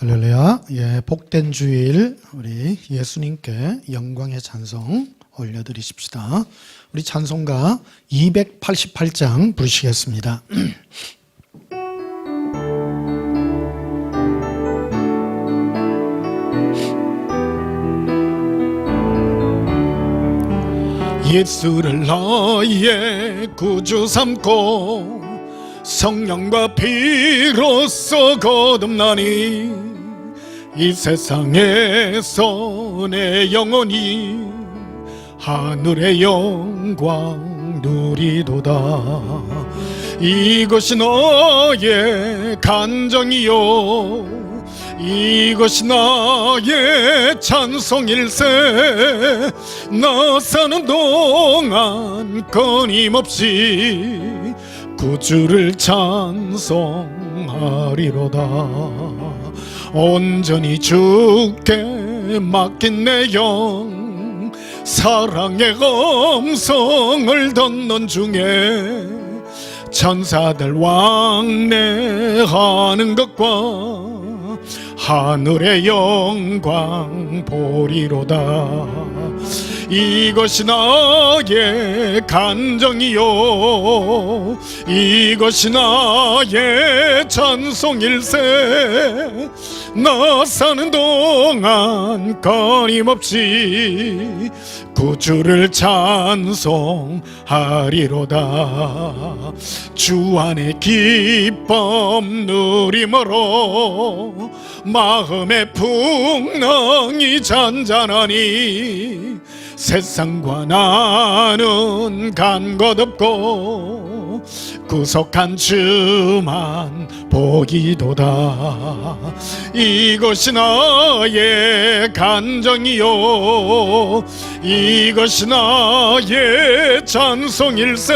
할렐루야. 예, 복된 주일 우리 예수님께 영광의 찬송 올려드리십시다. 우리 찬송가 288장 부르시겠습니다. 예수를 나의 구주 삼고 성령과 피로써 거듭나니 이 세상에서 내 영혼이 하늘의 영광 누리도다. 이것이 너의 간정이요 이것이 나의 찬송일세. 나 사는 동안 끊임없이 구주를 찬송하리로다. 온전히 주께 맡긴 내 영 사랑의 음성을 듣는 중에 천사들 왕래하는 것과 하늘의 영광 보리로다. 이것이 나의 간정이요 이것이 나의 찬송일세. 나 사는 동안 끊임없이 구주를 찬송하리로다. 주 안에 기쁨 누림으로 마음의 풍랑이 잔잔하니 세상과 나는 간 것 없고 구속한 주만 보기도다. 이것이 나의 간정이요 이것이 나의 찬송일세.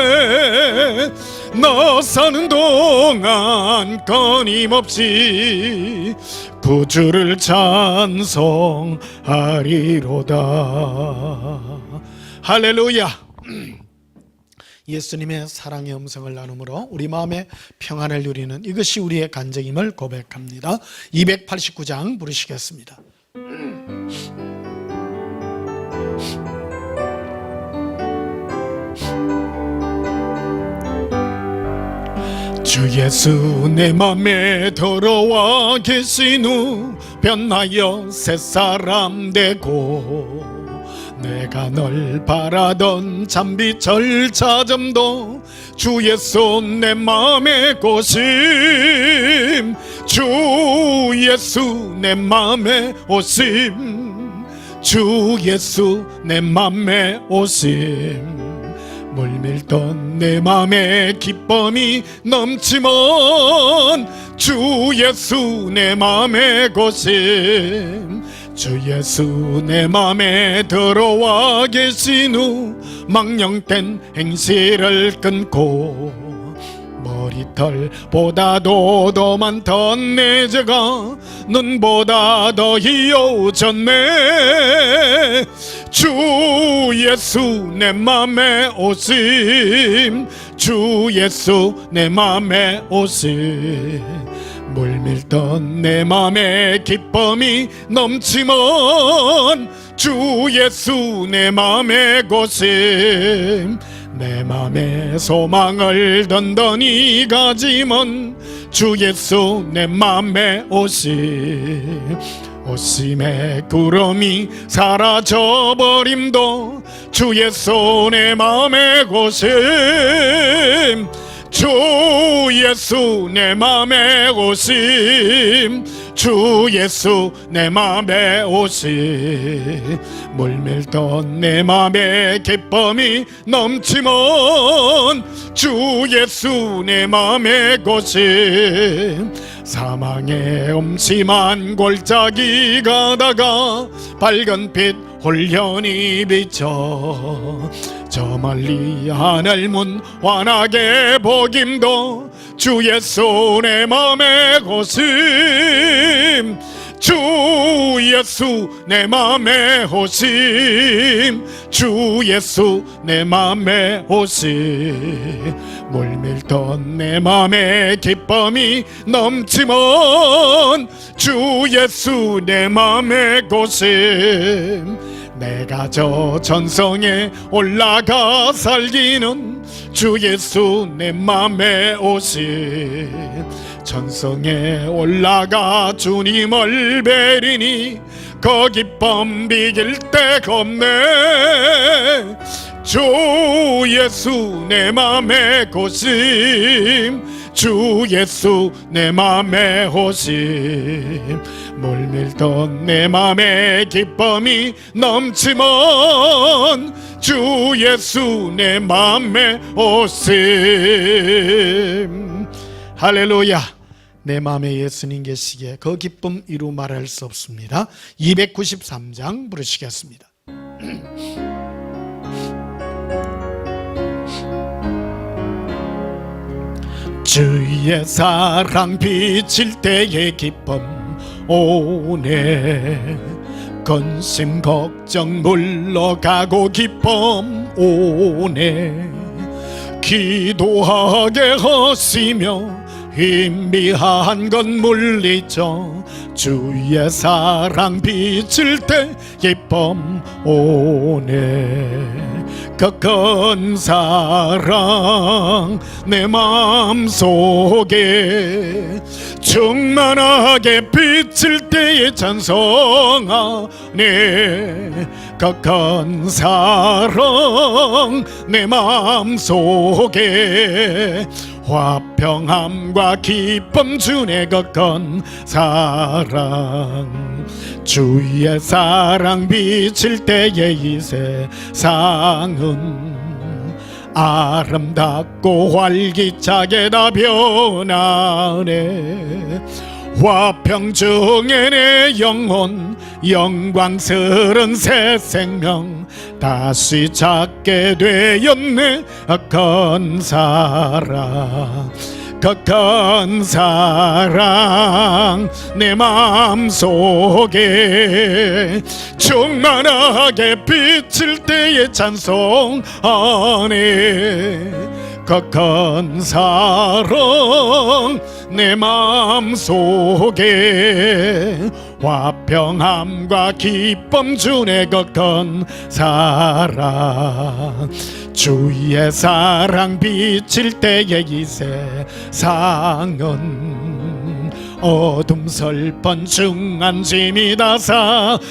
나 사는 동안 끊임없이 구주를 찬송하리로다. 할렐루야. 예수님의 사랑의 음성을 나눔으로 우리 마음의 평안을 누리는 이것이 우리의 간증임을 고백합니다. 289장 부르시겠습니다. 주 예수 내 맘에 들어와 계신 후 변하여 새사람 되고 내가 널 바라던 잠비철 찾음도 주 예수 내 맘에 오심. 주 예수 내 맘에 오심. 주 예수 내 맘에 오심. 물밀던 내 맘에 기쁨이 넘치면 주 예수 내 맘에 오심. 주 예수 내 맘에 들어와 계신 후 망령된 행실을 끊고 머리털보다도 더 많던 내 죄가 눈보다 더 희어졌네. 주 예수 내 맘에 오심. 주 예수 내 맘에 오심. 물밀던 내 맘에 기쁨이 넘치면 주 예수 내 맘에 오심. 내 맘에 소망을 던던히 가지면 주 예수 내 맘에 오심. 오심의 구름이 사라져버림도 주 예수 내 맘에 오심. 주 예수 내 맘에 오심. 주 예수 내 맘에 오심. 물밀던 내 맘에 기쁨이 넘치면 주 예수 내 맘에 오심. 사망의 음침한 골짜기 가다가 밝은 빛 홀연히 비쳐 저 멀리 하늘문 환하게 보김도 주 예수 내 맘에 오심. 주 예수 내 맘에 오심. 주 예수 내 맘에 오심. 물밀던 내 맘에 기쁨이 넘치면 주 예수 내 맘의 고심. 내가 저 전성에 올라가 살기는 주 예수 내 맘에 오심. 전성에 올라가 주님을 뵈리니 그 기쁨 비길 데가 없네. 주 예수 내 맘에 고심. 주 예수 내 맘에 오심. 물밀던 내 맘에 기쁨이 넘치면 주 예수 내 맘에 오심. 할렐루야. 내 맘에 예수님 계시기에 그 기쁨 이루 말할 수 없습니다. 293장 부르시겠습니다. 주의 사랑 비칠 때의 기쁨 오네. 근심 걱정 물러가고 기쁨 오네. 기도하게 하시며 희미한 건 물리죠. 주의 사랑 비칠 때 기쁨 오네. 그 큰 사랑 내 마음속에 충만하게 비칠 때의 찬송하네. 그 큰 사랑 내 마음속에 화평함과 기쁨 주네. 그 큰 사랑. 주의 사랑 비칠 때의 이 세상은 아름답고 활기차게 다 변하네. 화평 중에 내 영혼 영광스런 새 생명 다시 찾게 되었네. 큰 사랑. 그 큰 사랑 내 마음속에 충만하게 비칠 때의 찬송하네. 그 큰 사랑 내 마음속에 화평함과 기쁨 주네. 그 큰 사랑. 주의 사랑 비칠 때의 이 세상은 어둠 슬픈 중한 짐이 다 사라져.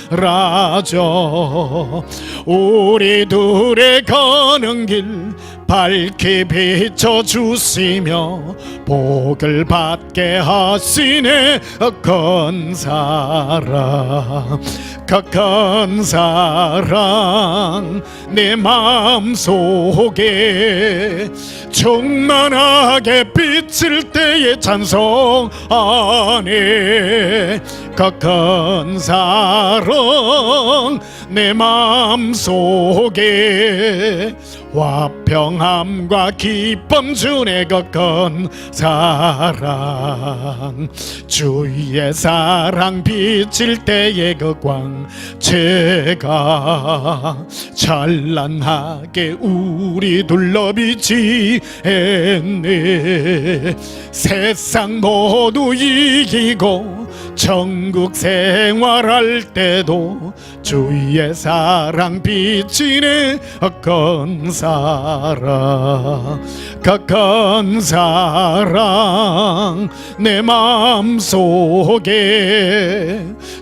우리 둘의 가는 길 밝게 비춰주시며 복을 받게 하시네. 큰 사랑. 그 큰 사랑 내 마음속에 충만하게 비칠 때의 찬송하네. 그 큰 사랑 내 마음속에 화평함과 기쁨 주네. 그 큰 사랑. 주의 사랑 비칠 때의 그 광채가 찬란하게 우리 둘러 비치네. 세상 모두 이기고 천국 생활할 때도 주의 사랑 비치네. 큰 사랑. 그 큰 사랑 내 마음속에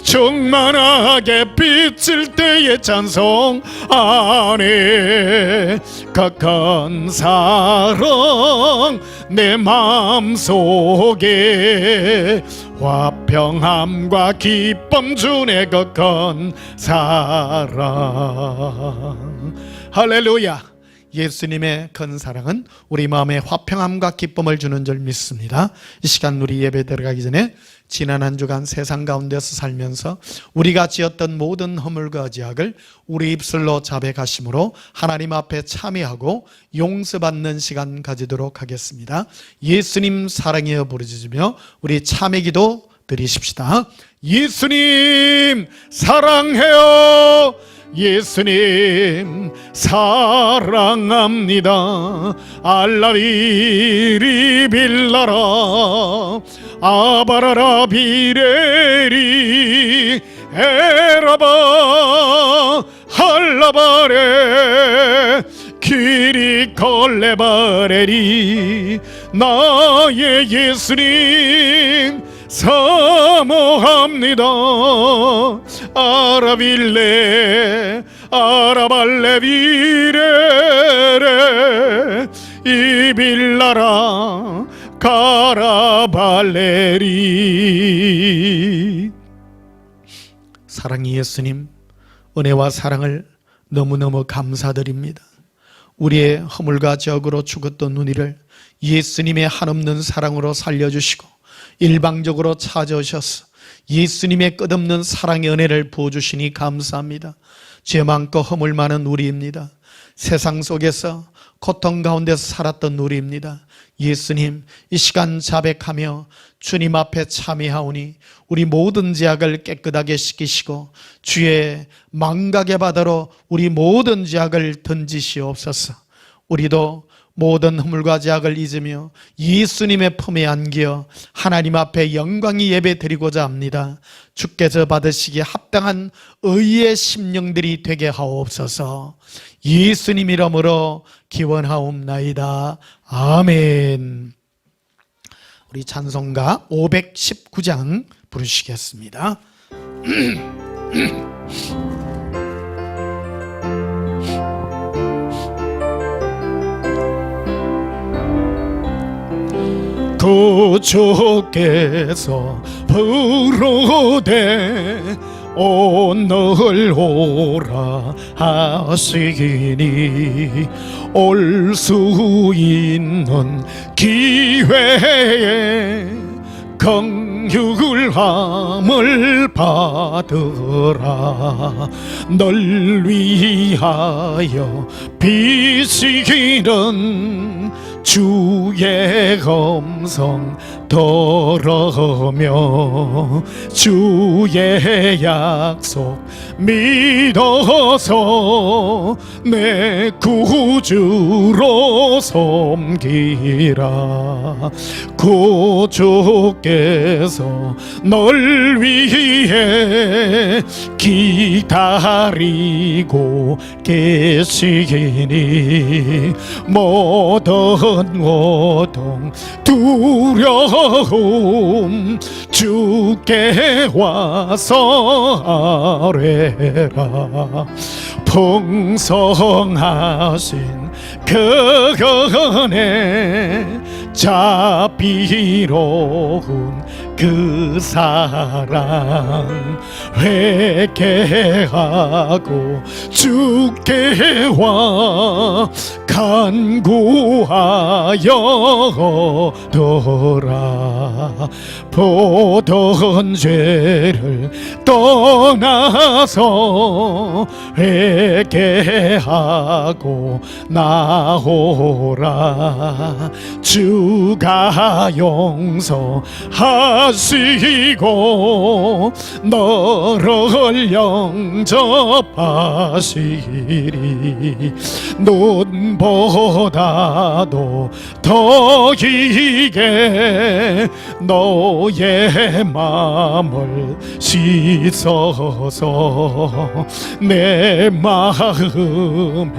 충만하게 비칠 때의 찬송 안에. 그 큰 사랑 내 마음속에 화평함과 기쁨 주네. 그 큰 사랑. 할렐루야. 예수님의 큰 사랑은 우리 마음에 화평함과 기쁨을 주는 줄 믿습니다. 이 시간 우리 예배 들어가기 전에 지난 한 주간 세상 가운데서 살면서 우리가 지었던 모든 허물과 죄악을 우리 입술로 자백하심으로 하나님 앞에 참회하고 용서받는 시간 가지도록 하겠습니다. 예수님 사랑해요 부르짖으며 우리 참회기도 드리십시다. 예수님 사랑해요 예수님 사랑합니다. 알라비리 빌라라 아바라라 비레리 에라바 할라바레 길이 걸레바레리 나의 예수님 사모합니다. 아라빌레 아라발레 비레레 이빌라라 가라발레리. 사랑의 예수님, 은혜와 사랑을 너무너무 감사드립니다. 우리의 허물과 적으로 죽었던 우리를 예수님의 한없는 사랑으로 살려주시고 일방적으로 찾아오셔서 예수님의 끝없는 사랑의 은혜를 부어주시니 감사합니다. 죄 많고 허물 많은 우리입니다. 세상 속에서 고통 가운데서 살았던 우리입니다. 예수님, 이 시간 자백하며 주님 앞에 참회하오니 우리 모든 죄악을 깨끗하게 씻기시고 주의 망각의 바다로 우리 모든 죄악을 던지시옵소서. 우리도 모든 허물과 죄악을 잊으며 예수님의 품에 안겨 하나님 앞에 영광이 예배 드리고자 합니다. 주께서 받으시기에 합당한 의의 심령들이 되게 하옵소서. 예수님 이름으로 기원하옵나이다. 아멘. 우리 찬송가 519장 부르시겠습니다. 구주께서 부르되 오늘 오라 하시니 올 수 있는 기회에 긍휼함을 받으라. 널 위하여 비시기는 주의 음성 들으며 주의 약속 믿어서 내 구주로 섬기라. 구주께서 널 위해 기다리고 계시니 모든 고통 두려움 주께 와서 아뢰라. 풍성하신 그 은혜 자비로운 그 사랑 회개하고 주께 와 간구하여 얻어라. 보던 죄를 떠나서 회개하고 나오라. 주가 용서하시고 너를 영접하시리. 눈보다도 더 기게 너의 마음을 씻어서 내 마음에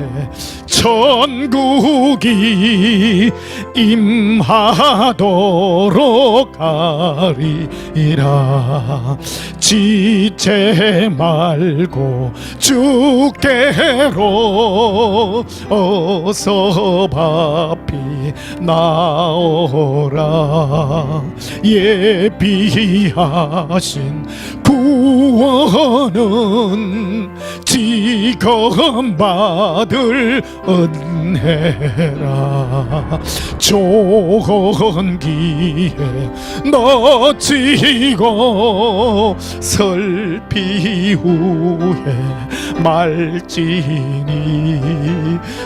천국이 임하도록 하리라. 지체 말고 주께로 어서 바삐 나오라. 예비하신 구원은 지금 받을 은혜라. 좋은 기회 놓치고 설피 후에 말지니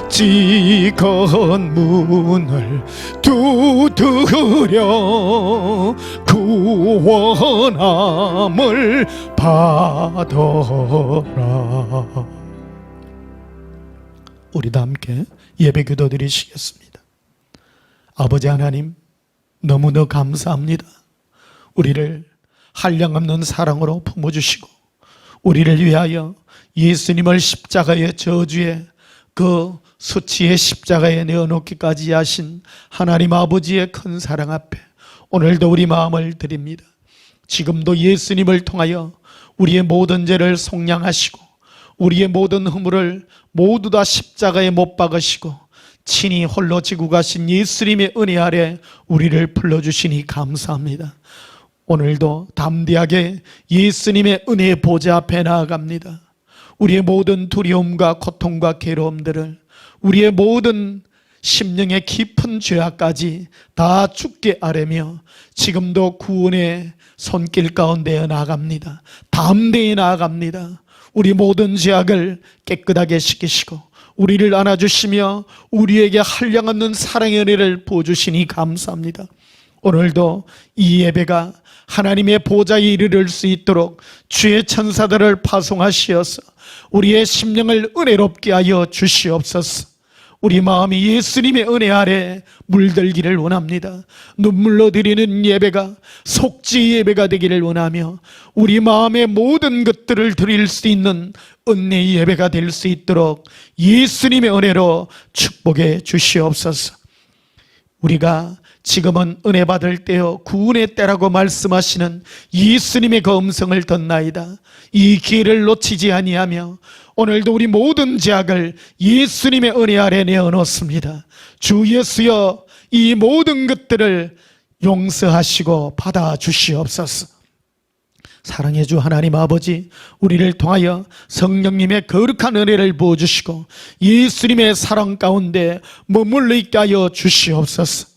지건 문을 두드려 구원함을 받아라. 우리도 함께 예배 기도 드리시겠습니다. 아버지 하나님, 너무너 감사합니다. 우리를 한량없는 사랑으로 품어주시고 우리를 위하여 예수님을 십자가의 저주에 그 수치의 십자가에 내어놓기까지 하신 하나님 아버지의 큰 사랑 앞에 오늘도 우리 마음을 드립니다. 지금도 예수님을 통하여 우리의 모든 죄를 속량하시고 우리의 모든 허물을 모두 다 십자가에 못 박으시고 친히 홀로 지고 가신 예수님의 은혜 아래 우리를 불러주시니 감사합니다. 오늘도 담대하게 예수님의 은혜의 보좌 앞에 나아갑니다. 우리의 모든 두려움과 고통과 괴로움들을, 우리의 모든 심령의 깊은 죄악까지 다 주께 아뢰며 지금도 구원의 손길 가운데 나아갑니다. 담대히 나아갑니다. 우리 모든 죄악을 깨끗하게 씻기시고 우리를 안아주시며 우리에게 한량없는 사랑의 은혜를 부어주시니 감사합니다. 오늘도 이 예배가 하나님의 보좌에 이르를 수 있도록 주의 천사들을 파송하시어서 우리의 심령을 은혜롭게 하여 주시옵소서. 우리 마음이 예수님의 은혜 아래 물들기를 원합니다. 눈물로 드리는 예배가 속죄 예배가 되기를 원하며 우리 마음의 모든 것들을 드릴 수 있는 은혜의 예배가 될 수 있도록 예수님의 은혜로 축복해 주시옵소서. 우리가 지금은 은혜 받을 때요 구원의 때라고 말씀하시는 예수님의 그 음성을 듣나이다. 이 기회를 놓치지 아니하며 오늘도 우리 모든 죄악을 예수님의 은혜 아래 내어놓습니다. 주 예수여, 이 모든 것들을 용서하시고 받아주시옵소서. 사랑의 주 하나님 아버지, 우리를 통하여 성령님의 거룩한 은혜를 부어주시고 예수님의 사랑 가운데 머물러 있게 하여 주시옵소서.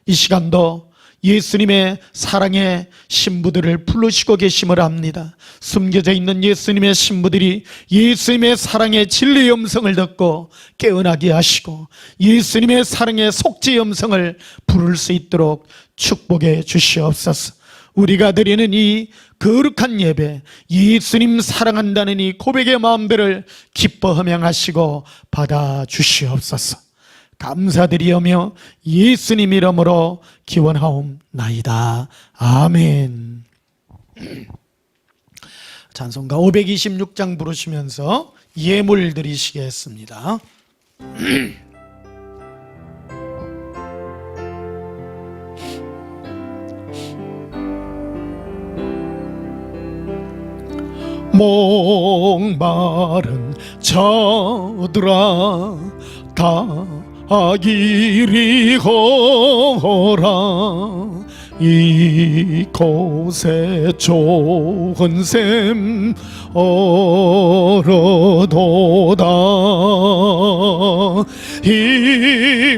이 시간도 예수님의 사랑의 신부들을 부르시고 계심을 압니다. 숨겨져 있는 예수님의 신부들이 예수님의 사랑의 진리의 음성을 듣고 깨어나게 하시고 예수님의 사랑의 속죄의 음성을 부를 수 있도록 축복해 주시옵소서. 우리가 드리는 이 거룩한 예배, 예수님 사랑한다는 이 고백의 마음들을 기뻐 허명하시고 받아 주시옵소서. 감사드리오며 예수님 이름으로 기원하옵나이다. 아멘. 찬송가 526장 부르시면서 예물 드리시겠습니다. 목마른 저들아 다 이리 오라. 이곳에 좋은 샘 얼어도다.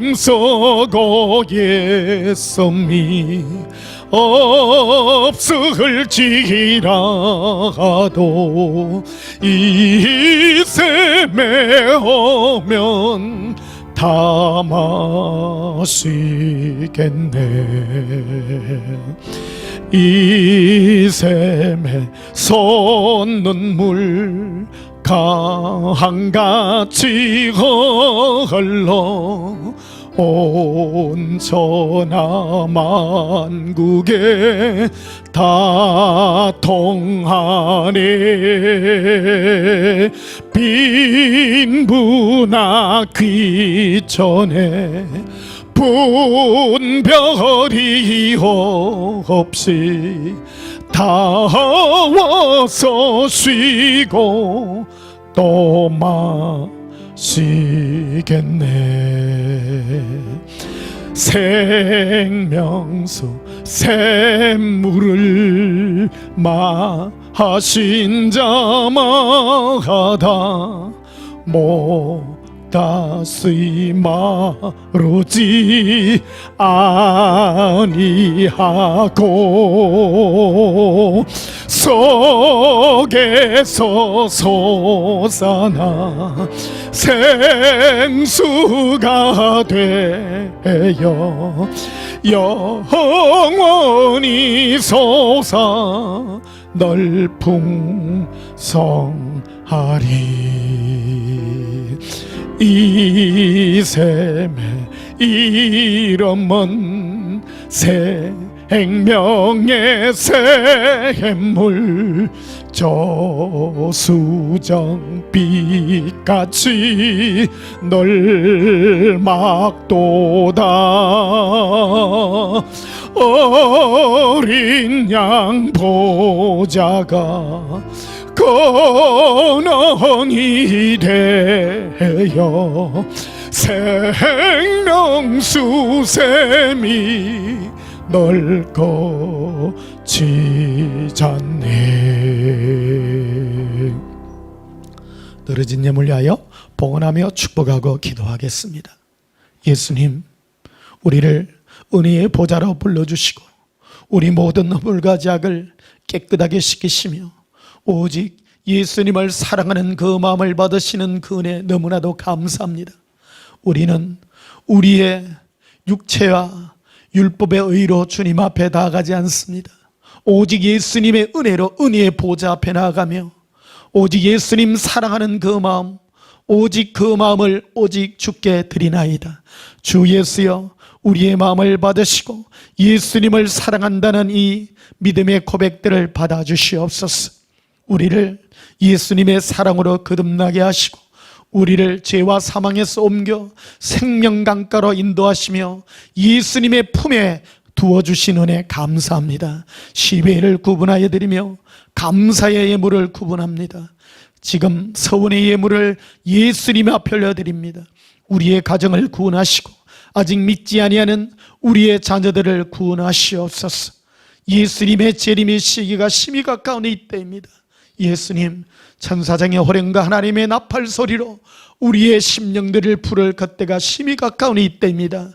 힘쓰고 예수님이 없을지라도 이 샘에 오면 다 마시겠네. 이 샘에 솟는 물 강같이 흘러 온 천하만국에 다 통하네. 빈부나 귀천에 분별이 없이 다 와서 쉬고 또 마시겠네. 생명수 샘물을 마신 자마다 다시 마르지 아니하고 속에서 솟아나 생수가 되어 영원히 솟아 넓풍성하리. 이 셈의 이름은 생명의 샘물 저수정빛같이 널 막도다. 어린 양 보좌가 근원이 되어 생명수샘이 널 거치잖네. 늘어진 예물 위하여 봉헌하며 축복하고 기도하겠습니다. 예수님, 우리를 은혜의 보좌로 불러주시고 우리 모든 허물과 죄악을 깨끗하게 씻기시며 오직 예수님을 사랑하는 그 마음을 받으시는 그 은혜 너무나도 감사합니다. 우리는 우리의 육체와 율법의 의로 주님 앞에 나아가지 않습니다. 오직 예수님의 은혜로 은혜의 보좌 앞에 나아가며 오직 예수님 사랑하는 그 마음, 오직 그 마음을 오직 주께 드리나이다. 주 예수여, 우리의 마음을 받으시고 예수님을 사랑한다는 이 믿음의 고백들을 받아주시옵소서. 우리를 예수님의 사랑으로 거듭나게 하시고 우리를 죄와 사망에서 옮겨 생명강가로 인도하시며 예수님의 품에 두어주신 은혜 감사합니다. 시베를 구분하여 드리며 감사의 예물을 구분합니다. 지금 서운의 예물을 예수님 앞에 올려드립니다. 우리의 가정을 구원하시고 아직 믿지 아니하는 우리의 자녀들을 구원하시옵소서. 예수님의 재림의 시기가 심히 가까운 이때입니다. 예수님, 천사장의 호령과 하나님의 나팔 소리로 우리의 심령들을 부를 그때가 심히 가까운 이때입니다.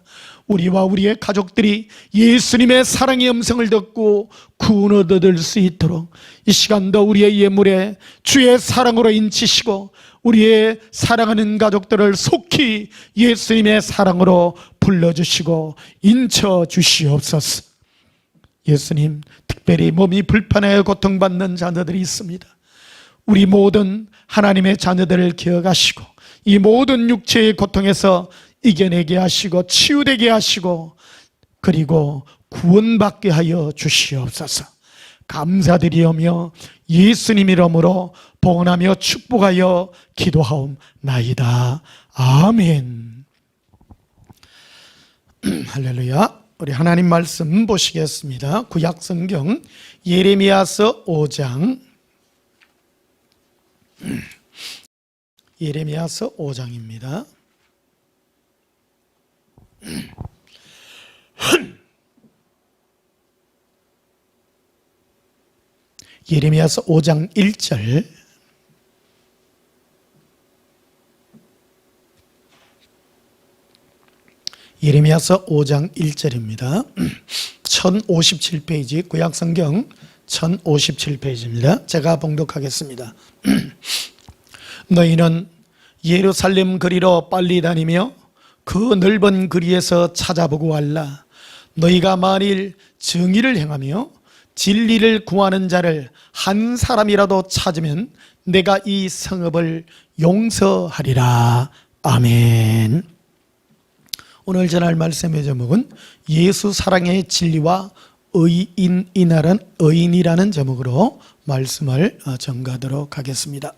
우리와 우리의 가족들이 예수님의 사랑의 음성을 듣고 구원을 얻을 수 있도록 이 시간도 우리의 예물에 주의 사랑으로 인치시고 우리의 사랑하는 가족들을 속히 예수님의 사랑으로 불러주시고 인쳐주시옵소서. 예수님, 특별히 몸이 불편하여 고통받는 자녀들이 있습니다. 우리 모든 하나님의 자녀들을 기억하시고 이 모든 육체의 고통에서 이겨내게 하시고 치유되게 하시고 그리고 구원받게 하여 주시옵소서. 감사드리오며 예수님 이름으로 봉헌하며 축복하여 기도하옵나이다. 아멘. 할렐루야. 우리 하나님 말씀 보시겠습니다. 구약성경 예레미야서 5장, 예레미야서 5장입니다. 예레미야서 5장 1절, 예레미야서 5장 1절입니다. 1057페이지, 구약성경 1057페이지입니다. 제가 봉독하겠습니다. 너희는 예루살렘 거리로 빨리 다니며 그 넓은 거리에서 찾아보고 알라. 너희가 만일 정의를 행하며 진리를 구하는 자를 한 사람이라도 찾으면 내가 이 성읍을 용서하리라. 아멘. 오늘 전할 말씀의 제목은 예수 사랑의 진리와 의인이라는 제목으로 말씀을 전가하도록 하겠습니다.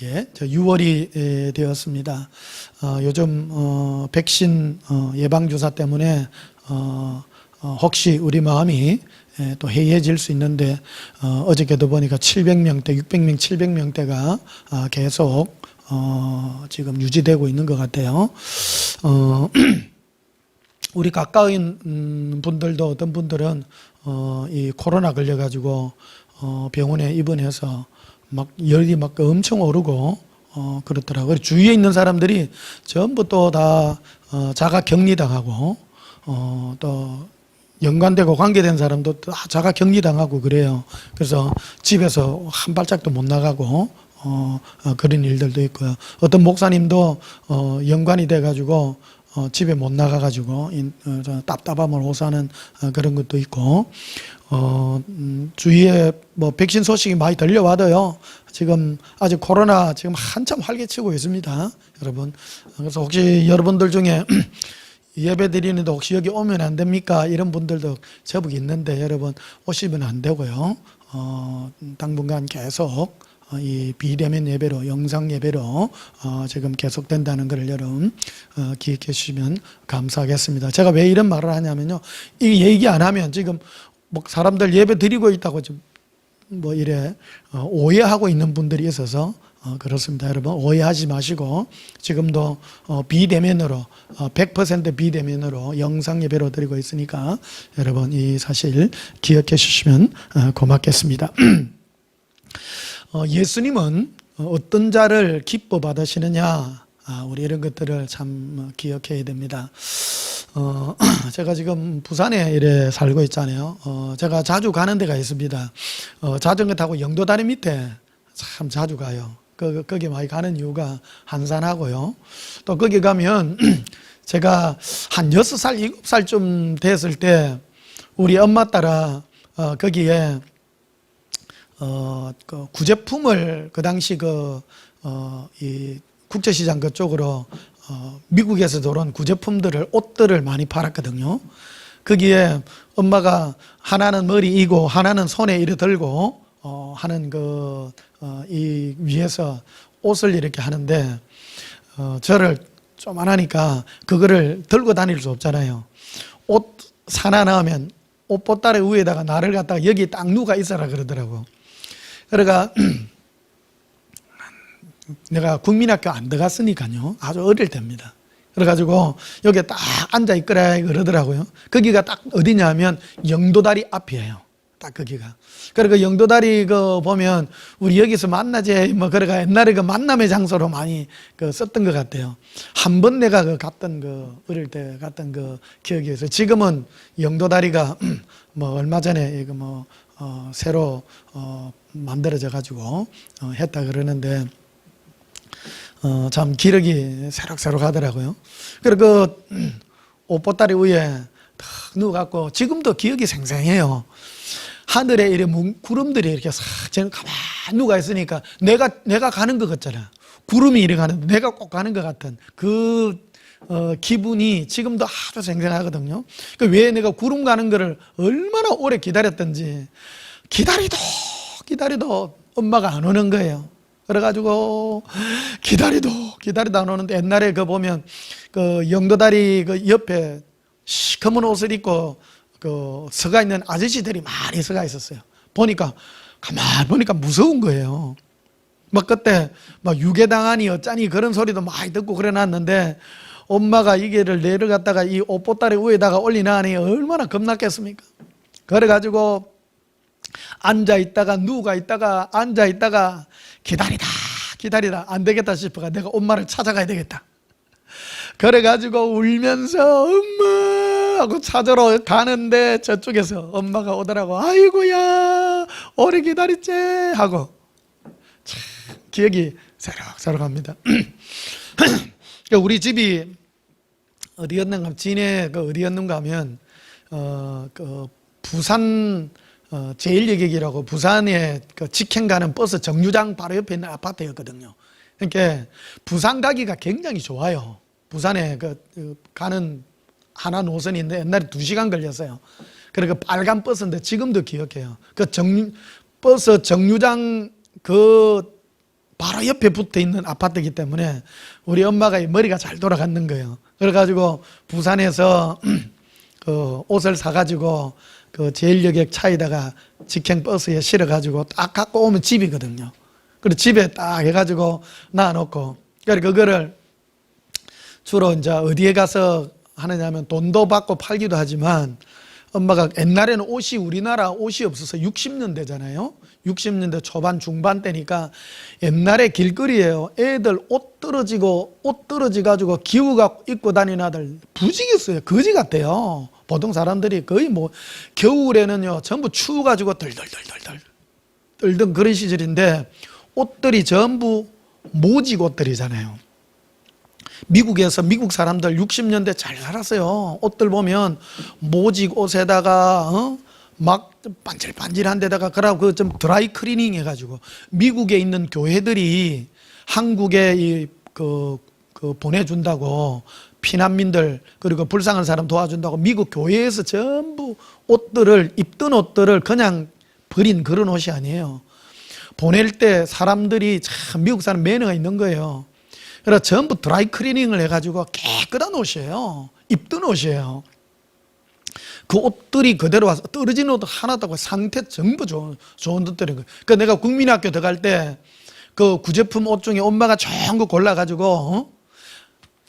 예, 6월이 되었습니다. 요즘 백신 예방주사 때문에 혹시 우리 마음이 또 해이해질 수 있는데 어저께도 보니까 700명대, 600명, 700명대가 계속 지금 유지되고 있는 것 같아요. 우리 가까운 분들도 어떤 분들은 이 코로나 걸려가지고 병원에 입원해서 막 열이 막 엄청 오르고 그렇더라고요. 주위에 있는 사람들이 전부 또 다 자가 격리당하고 또 연관되고 관계된 사람도 다 자가 격리당하고 그래요. 그래서 집에서 한 발짝도 못 나가고 그런 일들도 있고요. 어떤 목사님도 연관이 돼가지고 집에 못 나가가지고 답답함을 호소하는 그런 것도 있고, 주위에 뭐 백신 소식이 많이 들려와도요, 지금 아직 코로나 지금 한참 활개치고 있습니다, 여러분. 그래서 혹시 여러분들 중에 예배 드리는데 혹시 여기 오면 안 됩니까? 이런 분들도 제법 있는데, 여러분 오시면 안 되고요. 당분간 계속 이 비대면 예배로, 영상 예배로 지금 계속된다는 것을 여러분 기억해 주시면 감사하겠습니다. 제가 왜 이런 말을 하냐면요, 이 얘기 안 하면 지금 뭐 사람들 예배 드리고 있다고 좀 뭐 이래 오해하고 있는 분들이 있어서 그렇습니다. 여러분 오해하지 마시고, 지금도 비대면으로 100% 비대면으로 영상 예배로 드리고 있으니까 여러분 이 사실 기억해 주시면 고맙겠습니다. 예수님은 어떤 자를 기뻐 받으시느냐, 우리 이런 것들을 참 기억해야 됩니다. 제가 지금 부산에 이래 살고 있잖아요. 제가 자주 가는 데가 있습니다. 자전거 타고 영도다리 밑에 참 자주 가요. 거기 많이 가는 이유가 한산하고요. 또 거기 가면 제가 한 6살, 7살쯤 됐을 때 우리 엄마 따라 거기에 그 구제품을, 그 당시 이 국제시장 그쪽으로 미국에서 들어온 구제품들을, 옷들을 많이 팔았거든요. 거기에 엄마가 하나는 머리 이고 하나는 손에 이래 들고 하는 이 위에서 옷을 이렇게 하는데, 저를 좀 안 하니까 그거를 들고 다닐 수 없잖아요. 옷 사나 나오면 옷 보따리 위에다가 나를 갖다가 여기 딱 누가 있어라 그러더라고. 그러니까 내가 국민학교 안 들어갔으니까요, 아주 어릴 때입니다. 그래가지고 여기에 딱 앉아 있거라 그러더라고요. 거기가 딱 어디냐면 영도다리 앞이에요. 딱 거기가. 그리고 영도다리 보면 우리 여기서 만나지 뭐, 그래가 옛날에 만남의 장소로 많이 썼던 것 같아요. 한 번 내가 갔던 어릴 때 갔던 기억이 있어요. 지금은 영도다리가 뭐 얼마 전에 새로 만들어져 가지고 했다 그러는데, 참 기력이 새록새록 하더라고요. 그리고 옷보따리 위에 탁 누워갖고, 지금도 기억이 생생해요. 하늘에 이렇게 구름들이 이렇게 싹, 저는 가만히 누가 있으니까 내가 가는 것 같잖아. 구름이 이렇게 가는데 내가 꼭 가는 것 같은 기분이 지금도 아주 생생하거든요. 왜 내가 구름 가는 거를 얼마나 오래 기다렸던지, 기다리도 엄마가 안 오는 거예요. 그래가지고 기다리도 안 오는데, 옛날에 보면 영도다리 옆에 시커먼 옷을 입고 서가 있는 아저씨들이 많이 서가 있었어요. 가만히 보니까 무서운 거예요. 막 그때 유괴당하니 어쩌니 그런 소리도 많이 듣고 그래 놨는데, 엄마가 이게를 내려갔다가 이 옷보따리 위에다가 올리나니 얼마나 겁났겠습니까? 그래가지고 앉아있다가 누워있다가 앉아있다가 기다리다 안 되겠다 싶어가 내가 엄마를 찾아가야 되겠다. 그래가지고 울면서 엄마 하고 찾으러 가는데, 저쪽에서 엄마가 오더라고. 아이고야 오래 기다렸지 하고. 참 기억이 새록새록합니다. 우리 집이 어디였는가, 진해 어디였는가 하면 부산 제1여객이라고, 부산에 직행 가는 버스 정류장 바로 옆에 있는 아파트였거든요. 그러니까 부산 가기가 굉장히 좋아요. 부산에 가는 하나 노선이 있는데 옛날에 2시간 걸렸어요. 그러니까 빨간 버스인데 지금도 기억해요. 버스 정류장 바로 옆에 붙어 있는 아파트이기 때문에 우리 엄마가 머리가 잘 돌아가는 거예요. 그래가지고 부산에서 옷을 사가지고 제1여객 차에다가 직행 버스에 실어가지고 딱 갖고 오면 집이거든요. 그리고 집에 딱 해가지고 놔놓고, 그거를 주로 이제 어디에 가서 하느냐면 돈도 받고 팔기도 하지만, 엄마가 옛날에는 우리나라 옷이 없어서 60년대잖아요. 60년대 초반 중반 때니까 옛날에 길거리에요, 애들 옷 떨어지가지고 기우가 입고 다니는 아들 부지겼어요. 거지 같아요. 보통 사람들이 거의 겨울에는요 전부 추워가지고 떨던 그런 시절인데, 옷들이 전부 모직 옷들이잖아요. 미국에서 미국 사람들 60년대 잘 살았어요. 옷들 보면 모직 옷에다가 막 반질반질한 데다가 그러고 그 좀 드라이 클리닝 해가지고 미국에 있는 교회들이 한국에 보내준다고, 피난민들 그리고 불쌍한 사람 도와준다고 미국 교회에서 전부 옷들을, 입던 옷들을 그냥 버린 그런 옷이 아니에요. 보낼 때 사람들이 참 미국 사람 매너가 있는 거예요. 그래서 전부 드라이 클리닝을 해가지고 깨끗한 옷이에요. 입던 옷이에요. 그 옷들이 그대로 와서 떨어진 옷 하나도 없고 상태 전부 좋은 옷들인 거예요. 그러니까 내가 국민학교 들어갈 때 그 구제품 옷 중에 엄마가 좋은 거 골라가지고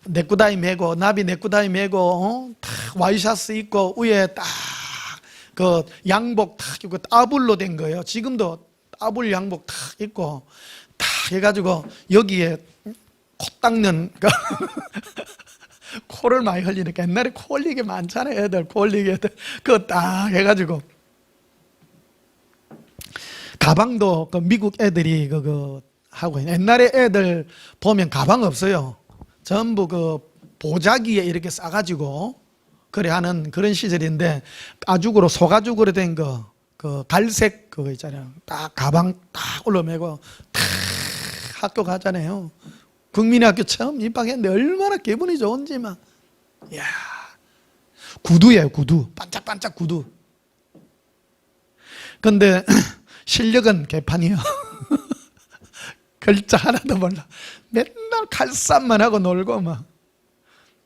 네크다이 메고, 나비 네크다이 메고, 딱 와이셔츠 입고 위에 딱 그 양복 딱 입고 따블로 된 거예요. 지금도 따블 양복 딱 입고 딱 해가지고 여기에 코 닦는 코를 많이 흘리니까, 옛날에 코 흘리게 많잖아요. 애들 코 흘리게 애들 그거 딱 해가지고, 가방도 그 미국 애들이 그거 하고, 옛날에 애들 보면 가방 없어요. 전부 그 보자기에 이렇게 싸가지고 그래 하는 그런 시절인데, 가죽으로, 소가죽으로 된 거, 그 갈색 그거 있잖아요. 딱 가방 딱 올라매고 탁 학교 가잖아요. 국민학교 처음 입학했는데 얼마나 기분이 좋은지 막. 이야, 구두예요, 구두. 반짝반짝 구두. 근데 실력은 개판이에요. 글자 하나도 몰라. 맨날 칼싸움만 하고 놀고 막.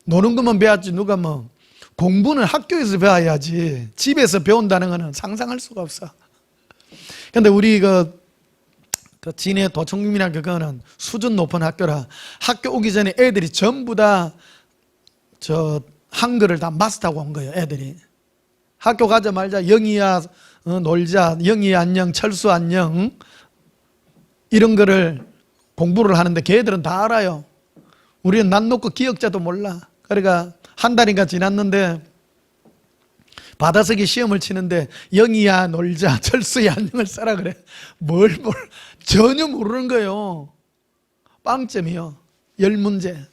노는 것만 배웠지 누가 뭐. 공부는 학교에서 배워야지 집에서 배운다는 거는 상상할 수가 없어. 근데 우리 그 진해 도청국민학교 그거는 수준 높은 학교라, 학교 오기 전에 애들이 전부 다 저 한글을 다 마스터하고 온 거예요. 애들이 학교 가자마자 영희야 놀자, 영희 안녕, 철수 안녕, 이런 거를 공부를 하는데 걔들은 다 알아요. 우리는 난 놓고 기억자도 몰라. 그러니까 한 달인가 지났는데 받아쓰기 시험을 치는데 영희야 놀자, 철수야 안녕을 써라 그래. 뭘 전혀 모르는 거예요. 빵점이요. 10문제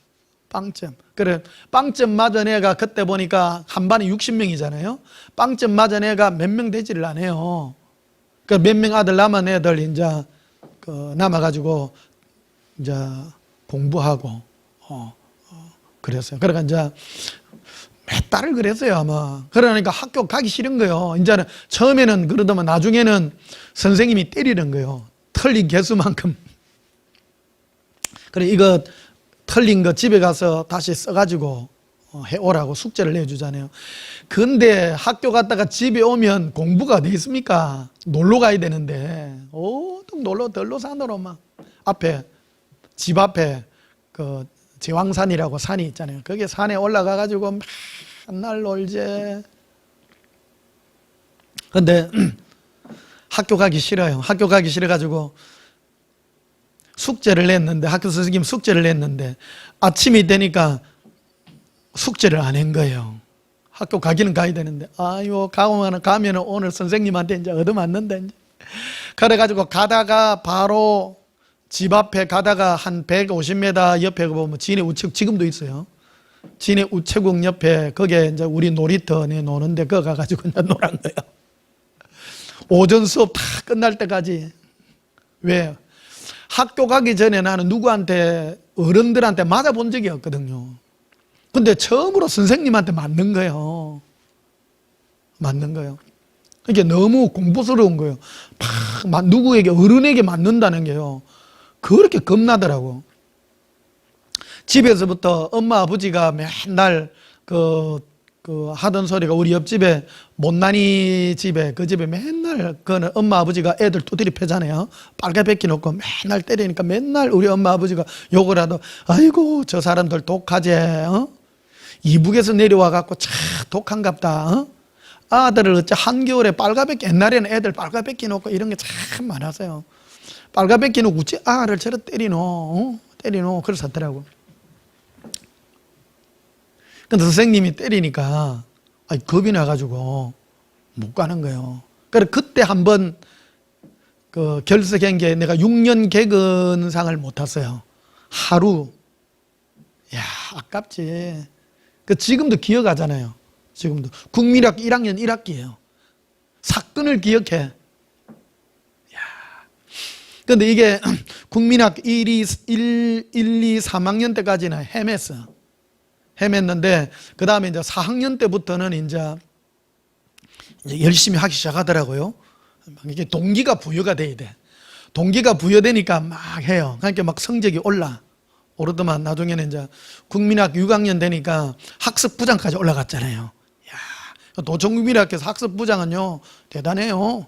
빵점. 그래, 빵점 맞은 애가 그때 보니까 한 반에 60명이잖아요. 빵점 맞은 애가 몇 명 되지를 않아요. 그 몇 명 아들 남은 애들 이제 남아가지고 이제 공부하고 그랬어요. 그러니까 이제 몇 달을 그랬어요 아마. 그러니까 학교 가기 싫은 거예요. 이제는 처음에는 그러더만 나중에는 선생님이 때리는 거예요. 틀린 개수만큼. 그래, 이거 틀린 거 집에 가서 다시 써가지고 해오라고 숙제를 내주잖아요. 근데 학교 갔다가 집에 오면 공부가 어디 있습니까? 놀러 가야 되는데, 덜로산으로 막 앞에, 집 앞에 그 제왕산이라고 산이 있잖아요. 거기 산에 올라가가지고 맨날 놀지. 근데 학교 가기 싫어요. 학교 가기 싫어가지고 숙제를 냈는데, 학교 선생님 숙제를 냈는데 아침이 되니까 숙제를 안 한 거예요. 학교 가기는 가야 되는데, 아유, 가면 오늘 선생님한테 이제 얻어맞는다 이제. 그래가지고 가다가 바로 집 앞에 가다가 한 150m 옆에 보면 진해 우체국, 지금도 있어요. 진해 우체국 옆에 거기에 이제 우리 놀이터 노는데 거기 가가지고 이제 놀한 거예요. 오전 수업 다 끝날 때까지. 왜? 학교 가기 전에 나는 누구한테, 어른들한테 맞아본 적이 없거든요. 근데 처음으로 선생님한테 맞는 거예요. 맞는 거예요. 이게 너무 공부스러운 거예요. 누구에게, 어른에게 맞는다는 게요. 그렇게 겁나더라고. 집에서부터 엄마 아버지가 맨날 하던 소리가, 우리 옆집에 못난이 집에, 그 집에 맨날 그는 엄마 아버지가 애들 두드리 패잖아요. 빨개 뺏기 놓고 맨날 때리니까 맨날 우리 엄마 아버지가 욕을 하도, 아이고 저 사람들 독하제, 이북에서 내려와 갖고 참 독한갑다. 아들을 어째 한겨울에 빨가 뺏기, 옛날에는 애들 빨가 뺏기 놓고 이런 게 참 많았어요. 빨가 뺏기 놓고 어째 아를 저러 때리노, 그래서 하더라고. 근데 선생님이 때리니까 겁이 나가지고 못 가는 거예요. 그래, 그때 한번 결석한 게, 내가 6년 개근상을 못 탔어요. 아깝지. 그 지금도 기억하잖아요. 지금도 국민학 1학년 1학기예요. 사건을 기억해. 그런데 이게 국민학 1, 2, 3학년 때까지는 헤맸는데 그 다음에 이제 4학년 때부터는 이제 열심히 하기 시작하더라고요. 이게 동기가 부여가 돼야 돼. 동기가 부여되니까 막 해요. 그러니까 막 성적이 오르더만 나중에는 이제 국민학 6학년 되니까 학습부장까지 올라갔잖아요. 야, 도청국민학교에서 학습부장은요 대단해요.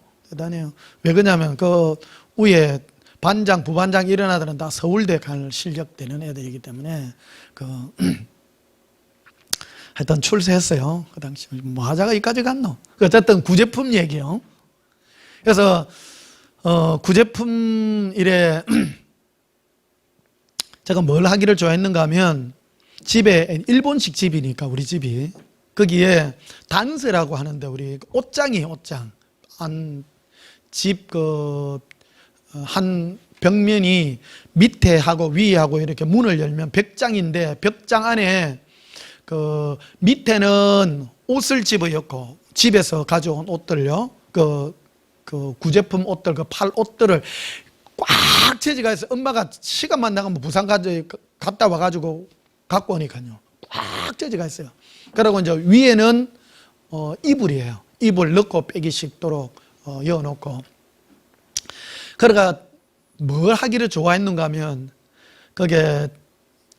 왜 그러냐면 그 위에 반장, 부반장 이런 애들은 다 서울대 갈 실력 되는 애들이기 때문에 하여튼 출세했어요. 그 당시 뭐 하자가 이까지 갔노. 어쨌든 구제품 얘기요. 그래서 구제품 이래 제가 뭘 하기를 좋아했는가 하면 집에 일본식 집이니까 우리 집이 거기에 단세라고 하는데 우리 옷장이에요. 옷장 집 한 벽면이 밑에 하고 위에 하고 이렇게 문을 열면 벽장인데 벽장 안에 그 밑에는 옷을 집어였고 집에서 가져온 옷들요. 그 구제품 옷들 그 팔 옷들을 꽉 채지가 있어. 엄마가 시간만 나가면 부산 갔다 와가지고 갖고 오니까요. 꽉 채지가 있어요. 그리고 이제 위에는 이불이에요. 이불 넣고 빼기 쉽도록 여어놓고. 그러니까 뭘 하기를 좋아했는가 하면 그게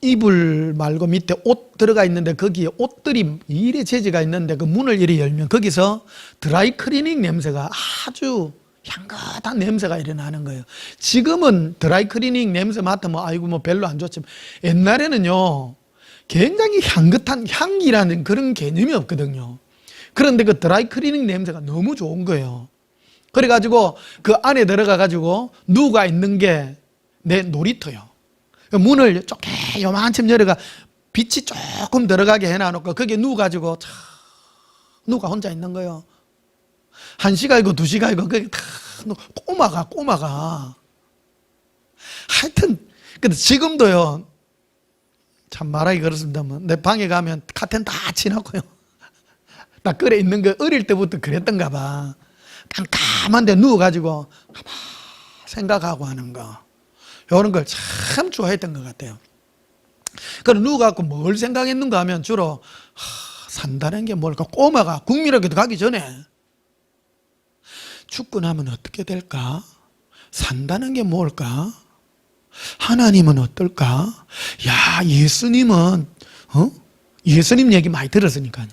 이불 말고 밑에 옷 들어가 있는데 거기에 옷들이 이래 재지가 있는데 그 문을 이래 열면 거기서 드라이 클리닝 냄새가 아주 향긋한 냄새가 일어나는 거예요. 지금은 드라이 클리닝 냄새 맡으면 아이고 뭐 별로 안 좋지만 옛날에는요 굉장히 향긋한 향기라는 그런 개념이 없거든요. 그런데 그 드라이 클리닝 냄새가 너무 좋은 거예요. 그래가지고 그 안에 들어가가지고 누가 있는 게 내 놀이터요. 문을 쪼개 요만큼 열어가 빛이 조금 들어가게 해놔놓고 거기에 누워가지고 누가 혼자 있는 거예요. 1시간이고 2시간이고 거기 다 꼬마가 하여튼 근데 지금도요 참 말하기 그렇습니다만 내 방에 가면 카텐 다 치놓고요 나 그래 있는 거 어릴 때부터 그랬던가 봐. 깜깜한 데 누워가지고 생각하고 하는 거 이런 걸 참 좋아했던 것 같아요. 그럼 누워갖고 뭘 생각했는가 하면 주로 산다는 게 뭘까. 꼬마가 국민학교 가기 전에 죽고 나면 어떻게 될까, 산다는 게 뭘까, 하나님은 어떨까. 야, 예수님은 예수님 얘기 많이 들었으니까요.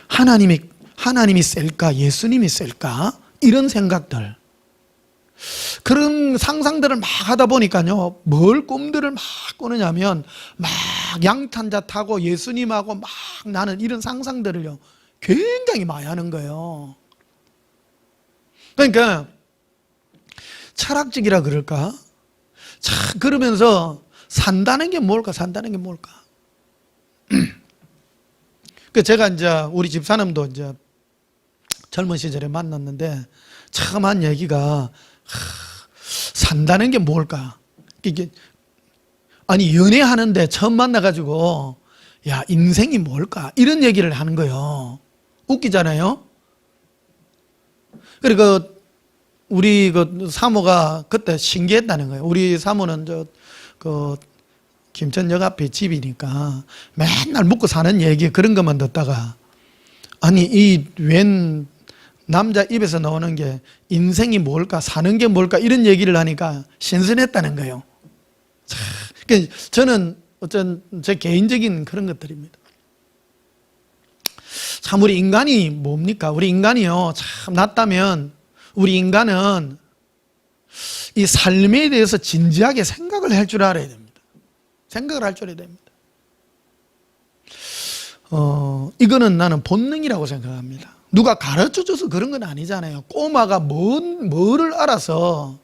하나님이 셀까 예수님이 셀까 이런 생각들, 그런 상상들을 막 하다 보니까요 뭘 꿈들을 막 꾸느냐면 막 양탄자 타고 예수님하고 막 나는 이런 상상들을요 굉장히 많이 하는 거예요. 그러니까 철학적이라 그럴까. 참 그러면서 산다는 게 뭘까. 그 제가 이제 우리 집사람도 이제 젊은 시절에 만났는데 처음 한 얘기가 산다는 게 뭘까. 이게 아니 연애하는데 처음 만나가지고 야 인생이 뭘까 이런 얘기를 하는 거예요. 웃기잖아요. 그리고 우리 그 사모가 그때 신기했다는 거예요. 우리 사모는 그 김천역 앞에 집이니까 맨날 묵고 사는 얘기 그런 것만 듣다가 아니 이 웬 남자 입에서 나오는 게 인생이 뭘까 사는 게 뭘까 이런 얘기를 하니까 신선했다는 거예요. 그러니까 저는 어떤 제 개인적인 그런 것들입니다. 참 우리 인간이 뭡니까. 우리 인간이요 참 낫다면 우리 인간은 이 삶에 대해서 진지하게 생각을 할 줄 알아야 됩니다. 생각을 할 줄 알아야 됩니다. 이거는 나는 본능이라고 생각합니다. 누가 가르쳐줘서 그런 건 아니잖아요. 꼬마가 뭐를 알아서.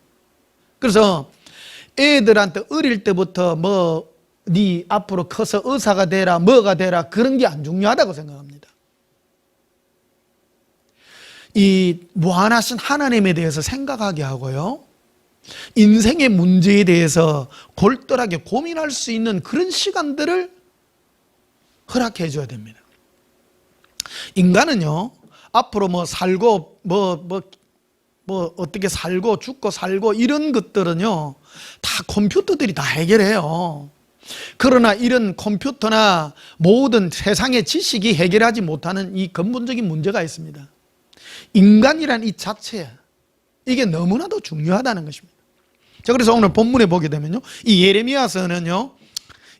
그래서 애들한테 어릴 때부터 네 앞으로 커서 의사가 되라 뭐가 되라 그런 게 안 중요하다고 생각합니다. 이 무한하신 하나님에 대해서 생각하게 하고요, 인생의 문제에 대해서 골똘하게 고민할 수 있는 그런 시간들을 허락해 줘야 됩니다. 인간은요, 앞으로 뭐 살고, 어떻게 살고, 죽고 살고, 이런 것들은요, 다 컴퓨터들이 다 해결해요. 그러나 이런 컴퓨터나 모든 세상의 지식이 해결하지 못하는 이 근본적인 문제가 있습니다. 인간이란 이 자체, 이게 너무나도 중요하다는 것입니다. 자, 그래서 오늘 본문에 보게 되면요, 이 예레미야서는요,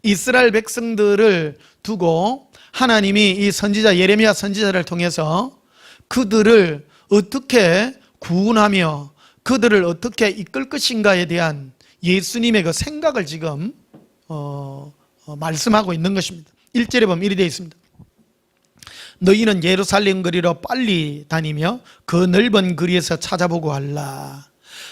이스라엘 백성들을 두고 하나님이 이 선지자 예레미야 선지자를 통해서 그들을 어떻게 구원하며 그들을 어떻게 이끌 것인가에 대한 예수님의 그 생각을 지금 말씀하고 있는 것입니다. 1절에 보면 이리 되어 있습니다. 너희는 예루살렘 거리로 빨리 다니며 그 넓은 거리에서 찾아보고 할라.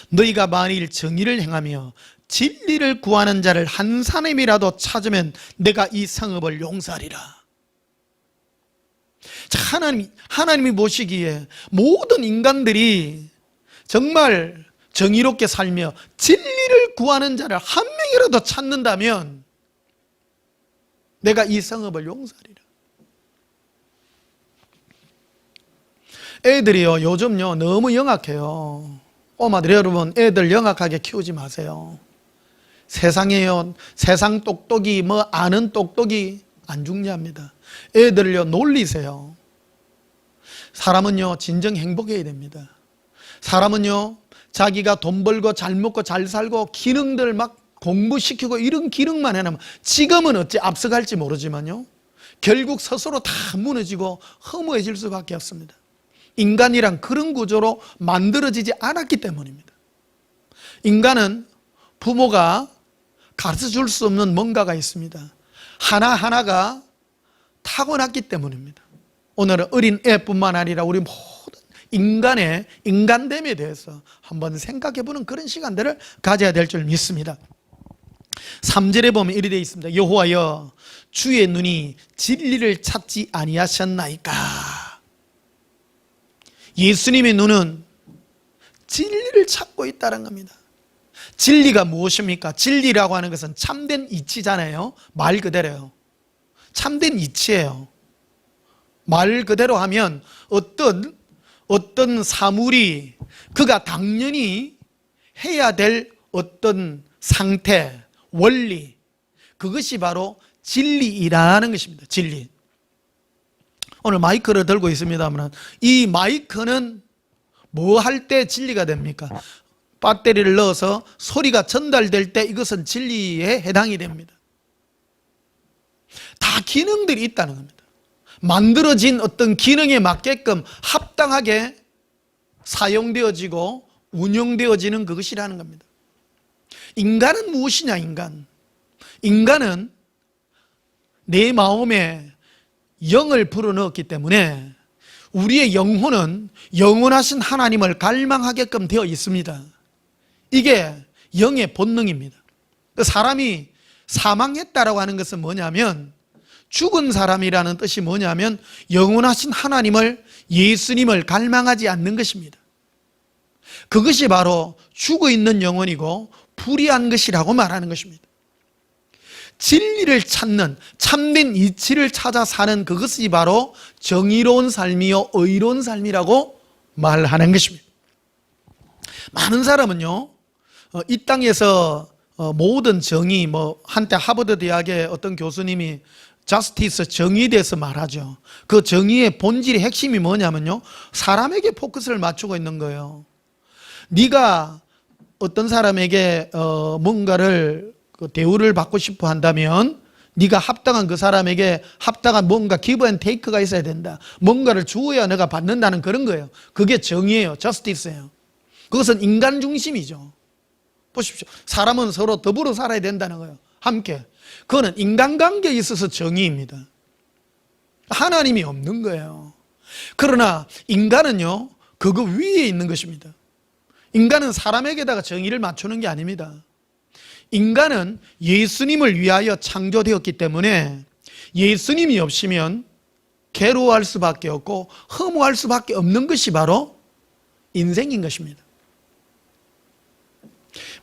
너희가 만일 정의를 행하며 진리를 구하는 자를 한 사람이라도 찾으면 내가 이 성읍을 용서하리라. 자, 하나님이 보시기에 모든 인간들이 정말 정의롭게 살며 진리를 구하는 자를 한 명이라도 찾는다면 내가 이 성읍을 용서하리라. 애들이요, 요즘요 너무 영악해요. 꼬마들 여러분, 애들 영악하게 키우지 마세요. 세상에요, 세상 똑똑이 뭐 아는 똑똑이 안 중요합니다. 애들을요 놀리세요. 사람은요 진정 행복해야 됩니다. 사람은요 자기가 돈 벌고 잘 먹고 잘 살고 기능들 막 공부시키고 이런 기능만 해놓으면 지금은 어찌 앞서갈지 모르지만요 결국 스스로 다 무너지고 허무해질 수밖에 없습니다. 인간이란 그런 구조로 만들어지지 않았기 때문입니다. 인간은 부모가 가르쳐줄 수 없는 뭔가가 있습니다. 하나하나가 타고났기 때문입니다. 오늘은 어린 애뿐만 아니라 우리 모든 인간의 인간됨에 대해서 한번 생각해보는 그런 시간들을 가져야 될 줄 믿습니다. 3절에 보면 이리 되어 있습니다. 여호와여 주의 눈이 진리를 찾지 아니하셨나이까. 예수님의 눈은 진리를 찾고 있다는 겁니다. 진리가 무엇입니까? 진리라고 하는 것은 참된 이치잖아요. 말 그대로요. 참된 이치예요. 말 그대로 하면 어떤 사물이 그가 당연히 해야 될 어떤 상태, 원리, 그것이 바로 진리이라는 것입니다. 진리. 오늘 마이크를 들고 있습니다만 이 마이크는 뭐 할 때 진리가 됩니까? 배터리를 넣어서 소리가 전달될 때 이것은 진리에 해당이 됩니다. 다 기능들이 있다는 겁니다. 만들어진 어떤 기능에 맞게끔 합당하게 사용되어지고 운영되어지는 그것이라는 겁니다. 인간은 무엇이냐? 인간은 내 마음에 영을 불어넣었기 때문에 우리의 영혼은 영원하신 하나님을 갈망하게끔 되어 있습니다. 이게 영의 본능입니다. 사람이 사망했다라고 하는 것은 뭐냐면 죽은 사람이라는 뜻이 뭐냐면 영원하신 하나님을, 예수님을 갈망하지 않는 것입니다. 그것이 바로 죽어있는 영혼이고 불의한 것이라고 말하는 것입니다. 진리를 찾는 참된 이치를 찾아 사는 그것이 바로 정의로운 삶이요 의로운 삶이라고 말하는 것입니다. 많은 사람은요 이 땅에서 모든 정의, 한때 하버드 대학의 어떤 교수님이 저스티스, 정의에 대해서 말하죠. 그 정의의 본질의 핵심이 뭐냐면요 사람에게 포커스를 맞추고 있는 거예요. 네가 어떤 사람에게 뭔가를 대우를 받고 싶어 한다면 네가 합당한 그 사람에게 합당한 뭔가 기브 앤 테이크가 있어야 된다. 뭔가를 주어야 내가 받는다는 그런 거예요. 그게 정의예요. 저스티스예요. 그것은 인간 중심이죠. 보십시오. 사람은 서로 더불어 살아야 된다는 거예요. 함께. 그거는 인간관계에 있어서 정의입니다. 하나님이 없는 거예요. 그러나 인간은요 그거 위에 있는 것입니다. 인간은 사람에게다가 정의를 맞추는 게 아닙니다. 인간은 예수님을 위하여 창조되었기 때문에 예수님이 없으면 괴로워할 수밖에 없고 허무할 수밖에 없는 것이 바로 인생인 것입니다.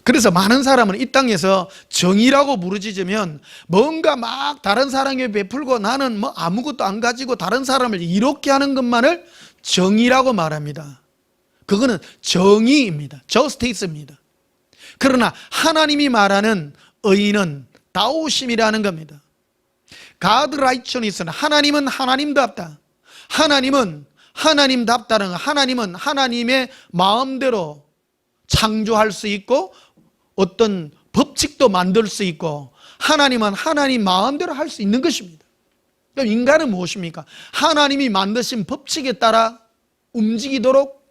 그래서 많은 사람은 이 땅에서 정의라고 부르짖으면 뭔가 막 다른 사람에게 베풀고 나는 뭐 아무것도 안 가지고 다른 사람을 이롭게 하는 것만을 정의라고 말합니다. 그거는 정의입니다. justice입니다. 그러나 하나님이 말하는 의는 다우심이라는 겁니다. God righteousness, 하나님은 하나님답다. 하나님은 하나님답다는 거, 하나님은 하나님의 마음대로 창조할 수 있고 어떤 법칙도 만들 수 있고 하나님은 하나님 마음대로 할 수 있는 것입니다. 그럼 인간은 무엇입니까? 하나님이 만드신 법칙에 따라 움직이도록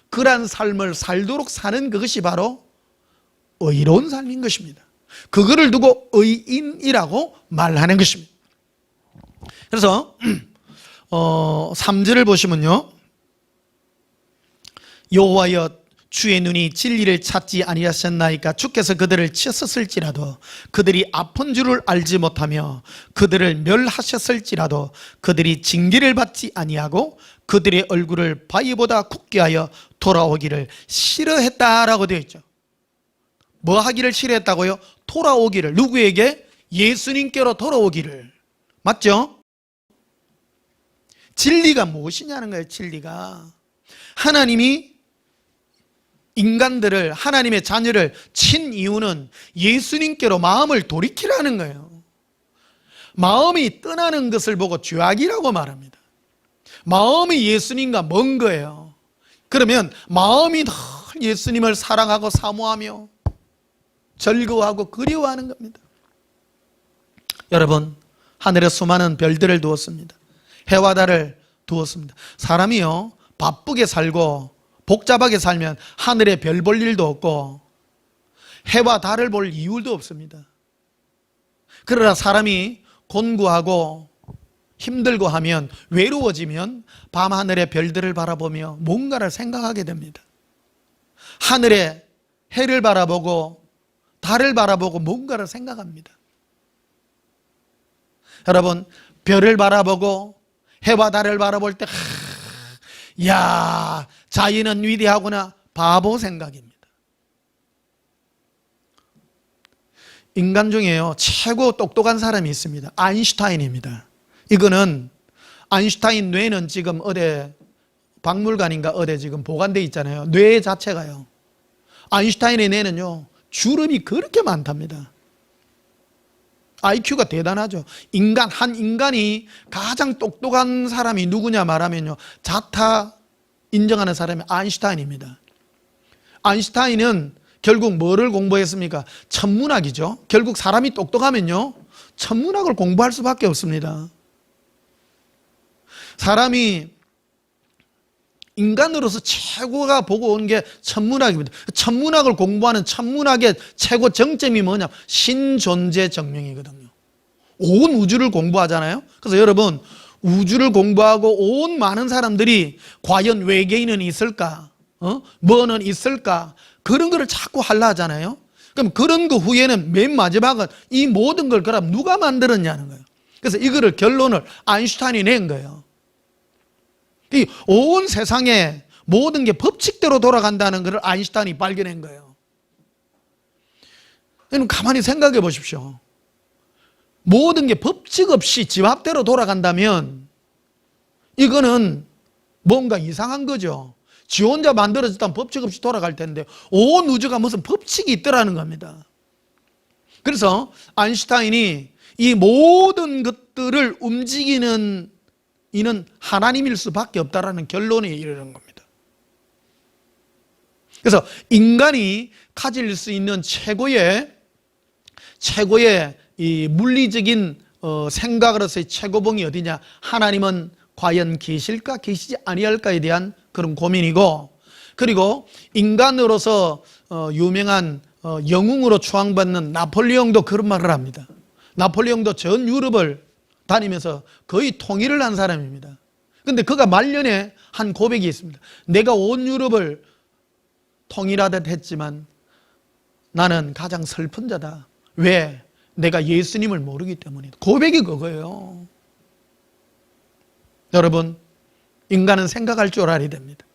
그러한 삶을 살도록 사는 그것이 바로 의로운 삶인 것입니다. 그거를 두고 의인이라고 말하는 것입니다. 그래서 3절을 보시면요, 여호와여 주의 눈이 진리를 찾지 아니하셨나이까 주께서 그들을 치셨을지라도 그들이 아픈 줄을 알지 못하며 그들을 멸하셨을지라도 그들이 징계를 받지 아니하고 그들의 얼굴을 바위보다 굳게 하여 돌아오기를 싫어했다라고 되어 있죠. 뭐 하기를 싫어했다고요? 돌아오기를. 누구에게? 예수님께로 돌아오기를. 맞죠? 진리가 무엇이냐는 거예요. 진리가 하나님이 인간들을, 하나님의 자녀를 친 이유는 예수님께로 마음을 돌이키라는 거예요. 마음이 떠나는 것을 보고 죄악이라고 말합니다. 마음이 예수님과 먼 거예요. 그러면 마음이 늘 예수님을 사랑하고 사모하며 즐거워하고 그리워하는 겁니다. 여러분, 하늘에 수많은 별들을 두었습니다. 해와 달을 두었습니다. 사람이요, 바쁘게 살고 복잡하게 살면 하늘에 별 볼 일도 없고 해와 달을 볼 이유도 없습니다. 그러나 사람이 곤고하고 힘들고 하면, 외로워지면 밤하늘의 별들을 바라보며 뭔가를 생각하게 됩니다. 하늘에 해를 바라보고 달을 바라보고 뭔가를 생각합니다. 여러분, 별을 바라보고 해와 달을 바라볼 때 야, 자연은 위대하구나, 바보 생각입니다. 인간 중에요, 최고 똑똑한 사람이 있습니다. 아인슈타인입니다. 이거는 아인슈타인 뇌는 지금 어디 박물관인가 어디 지금 보관되어 있잖아요. 뇌 자체가요. 아인슈타인의 뇌는요, 주름이 그렇게 많답니다. IQ가 대단하죠. 한 인간이 가장 똑똑한 사람이 누구냐 말하면요, 자타 인정하는 사람이 아인슈타인입니다. 아인슈타인은 결국 뭐를 공부했습니까? 천문학이죠. 결국 사람이 똑똑하면요, 천문학을 공부할 수밖에 없습니다. 사람이 인간으로서 최고가 보고 온 게 천문학입니다. 천문학을 공부하는 천문학의 최고 정점이 뭐냐? 신존재 증명이거든요. 온 우주를 공부하잖아요. 그래서 여러분, 우주를 공부하고 온 많은 사람들이 과연 외계인은 있을까? 뭐는 있을까? 그런 거를 자꾸 하려 하잖아요. 그럼 그런 거 후에는 맨 마지막은 이 모든 걸 그럼 누가 만들었냐는 거예요. 그래서 이거를 결론을 아인슈타인이 낸 거예요. 이 온 세상에 모든 게 법칙대로 돌아간다는 것을 아인슈타인이 발견한 거예요. 여러분, 가만히 생각해 보십시오. 모든 게 법칙 없이 지 맘대로 돌아간다면 이거는 뭔가 이상한 거죠. 지 혼자 만들어졌다면 법칙 없이 돌아갈 텐데 온 우주가 무슨 법칙이 있더라는 겁니다. 그래서 아인슈타인이 이 모든 것들을 움직이는 이는 하나님일 수밖에 없다라는 결론에 이르는 겁니다. 그래서 인간이 가질 수 있는 최고의 이 물리적인 생각으로서의 최고봉이 어디냐? 하나님은 과연 계실까 계시지 아니할까에 대한 그런 고민이고, 그리고 인간으로서 유명한 영웅으로 추앙받는 나폴레옹도 그런 말을 합니다. 나폴레옹도 전 유럽을 다니면서 거의 통일을 한 사람입니다. 그런데 그가 말년에 한 고백이 있습니다. 내가 온 유럽을 통일하듯 했지만 나는 가장 슬픈 자다. 왜? 내가 예수님을 모르기 때문이다. 고백이 그거예요. 여러분, 인간은 생각할 줄 알아야 됩니다.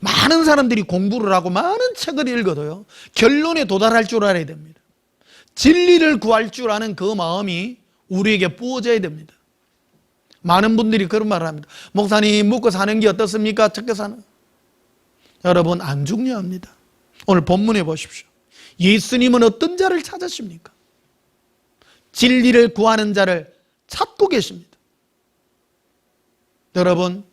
많은 사람들이 공부를 하고 많은 책을 읽어도요, 결론에 도달할 줄 알아야 됩니다. 진리를 구할 줄 아는 그 마음이 우리에게 부어져야 됩니다. 많은 분들이 그런 말을 합니다. 목사님, 묵고 사는 게 어떻습니까? 적게 사는. 여러분, 안 중요합니다. 오늘 본문에 보십시오. 예수님은 어떤 자를 찾으십니까? 진리를 구하는 자를 찾고 계십니다. 여러분,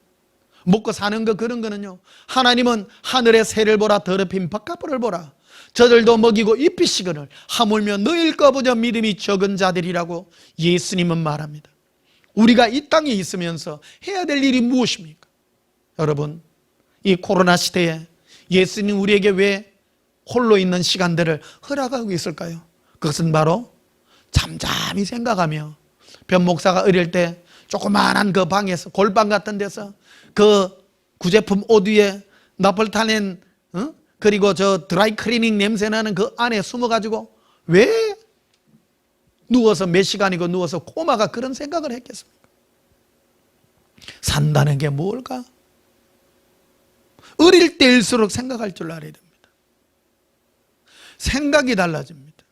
먹고 사는 거, 그런 거는요, 하나님은 하늘의 새를 보라, 더럽힌 바깥불을 보라, 저들도 먹이고 입히시거늘 하물며 너희일까 보자 믿음이 적은 자들이라고 예수님은 말합니다. 우리가 이 땅에 있으면서 해야 될 일이 무엇입니까? 여러분, 이 코로나 시대에 예수님 우리에게 왜 홀로 있는 시간들을 허락하고 있을까요? 그것은 바로 잠잠히 생각하며, 변 목사가 어릴 때 조그마한 그 방에서, 골방 같은 데서 그 구제품 옷 위에 나폴탄엔, 그리고 저 드라이 클리닝 냄새 나는 그 안에 숨어가지고 왜 누워서 몇 시간이고 누워서 꼬마가 그런 생각을 했겠습니까? 산다는 게 뭘까? 어릴 때일수록 생각할 줄 알아야 됩니다. 생각이 달라집니다.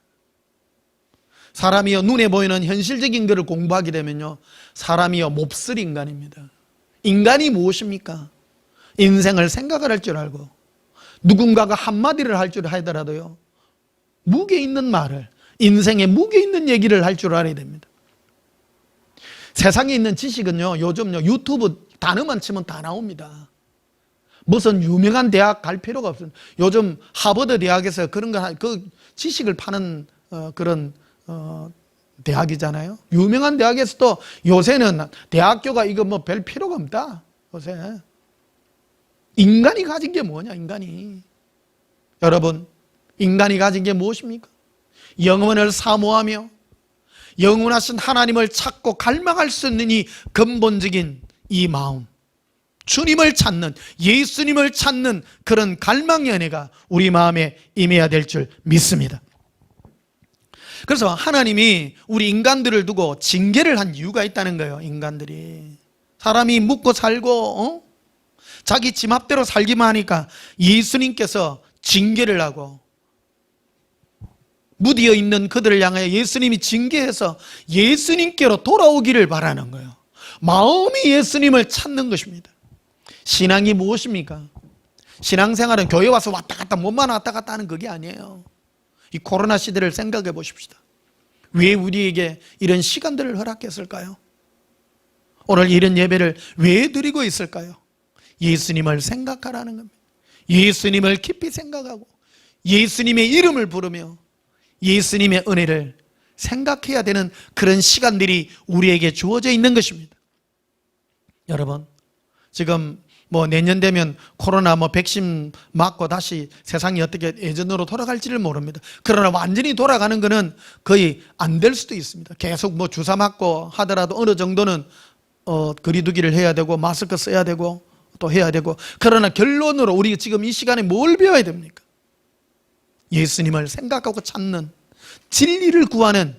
사람이요, 눈에 보이는 현실적인 것을 공부하게 되면요, 사람이요, 몹쓸 인간입니다. 인간이 무엇입니까? 인생을 생각을 할 줄 알고, 누군가가 한마디를 할 줄 하더라도요, 무게 있는 말을, 인생에 무게 있는 얘기를 할 줄 알아야 됩니다. 세상에 있는 지식은요, 요즘요, 유튜브 단어만 치면 다 나옵니다. 무슨 유명한 대학 갈 필요가 없습니다. 요즘 하버드 대학에서 그런 거, 그 지식을 파는 그런 대학이잖아요. 유명한 대학에서도 요새는 대학교가 이거 뭐 별 필요가 없다. 요새 인간이 가진 게 뭐냐, 인간이. 여러분, 인간이 가진 게 무엇입니까? 영원을 사모하며 영원하신 하나님을 찾고 갈망할 수 있는 이 근본적인 이 마음, 주님을 찾는, 예수님을 찾는 그런 갈망의 은혜가 우리 마음에 임해야 될 줄 믿습니다. 그래서 하나님이 우리 인간들을 두고 징계를 한 이유가 있다는 거예요. 인간들이, 사람이 묵고 살고 자기 지 맘대로 살기만 하니까 예수님께서 징계를 하고, 무디어 있는 그들을 향하여 예수님이 징계해서 예수님께로 돌아오기를 바라는 거예요. 마음이 예수님을 찾는 것입니다. 신앙이 무엇입니까? 신앙생활은 교회 와서 왔다 갔다, 몸만 왔다 갔다 하는 그게 아니에요. 이 코로나 시대를 생각해 보십시다. 왜 우리에게 이런 시간들을 허락했을까요? 오늘 이런 예배를 왜 드리고 있을까요? 예수님을 생각하라는 겁니다. 예수님을 깊이 생각하고 예수님의 이름을 부르며 예수님의 은혜를 생각해야 되는 그런 시간들이 우리에게 주어져 있는 것입니다. 여러분, 지금 뭐 내년 되면 코로나 백신 맞고 다시 세상이 어떻게 예전으로 돌아갈지를 모릅니다. 그러나 완전히 돌아가는 것은 거의 안 될 수도 있습니다. 계속 주사 맞고 하더라도 어느 정도는 거리두기를 해야 되고 마스크 써야 되고 또 해야 되고, 그러나 결론으로 우리 지금 이 시간에 뭘 배워야 됩니까? 예수님을 생각하고 찾는, 진리를 구하는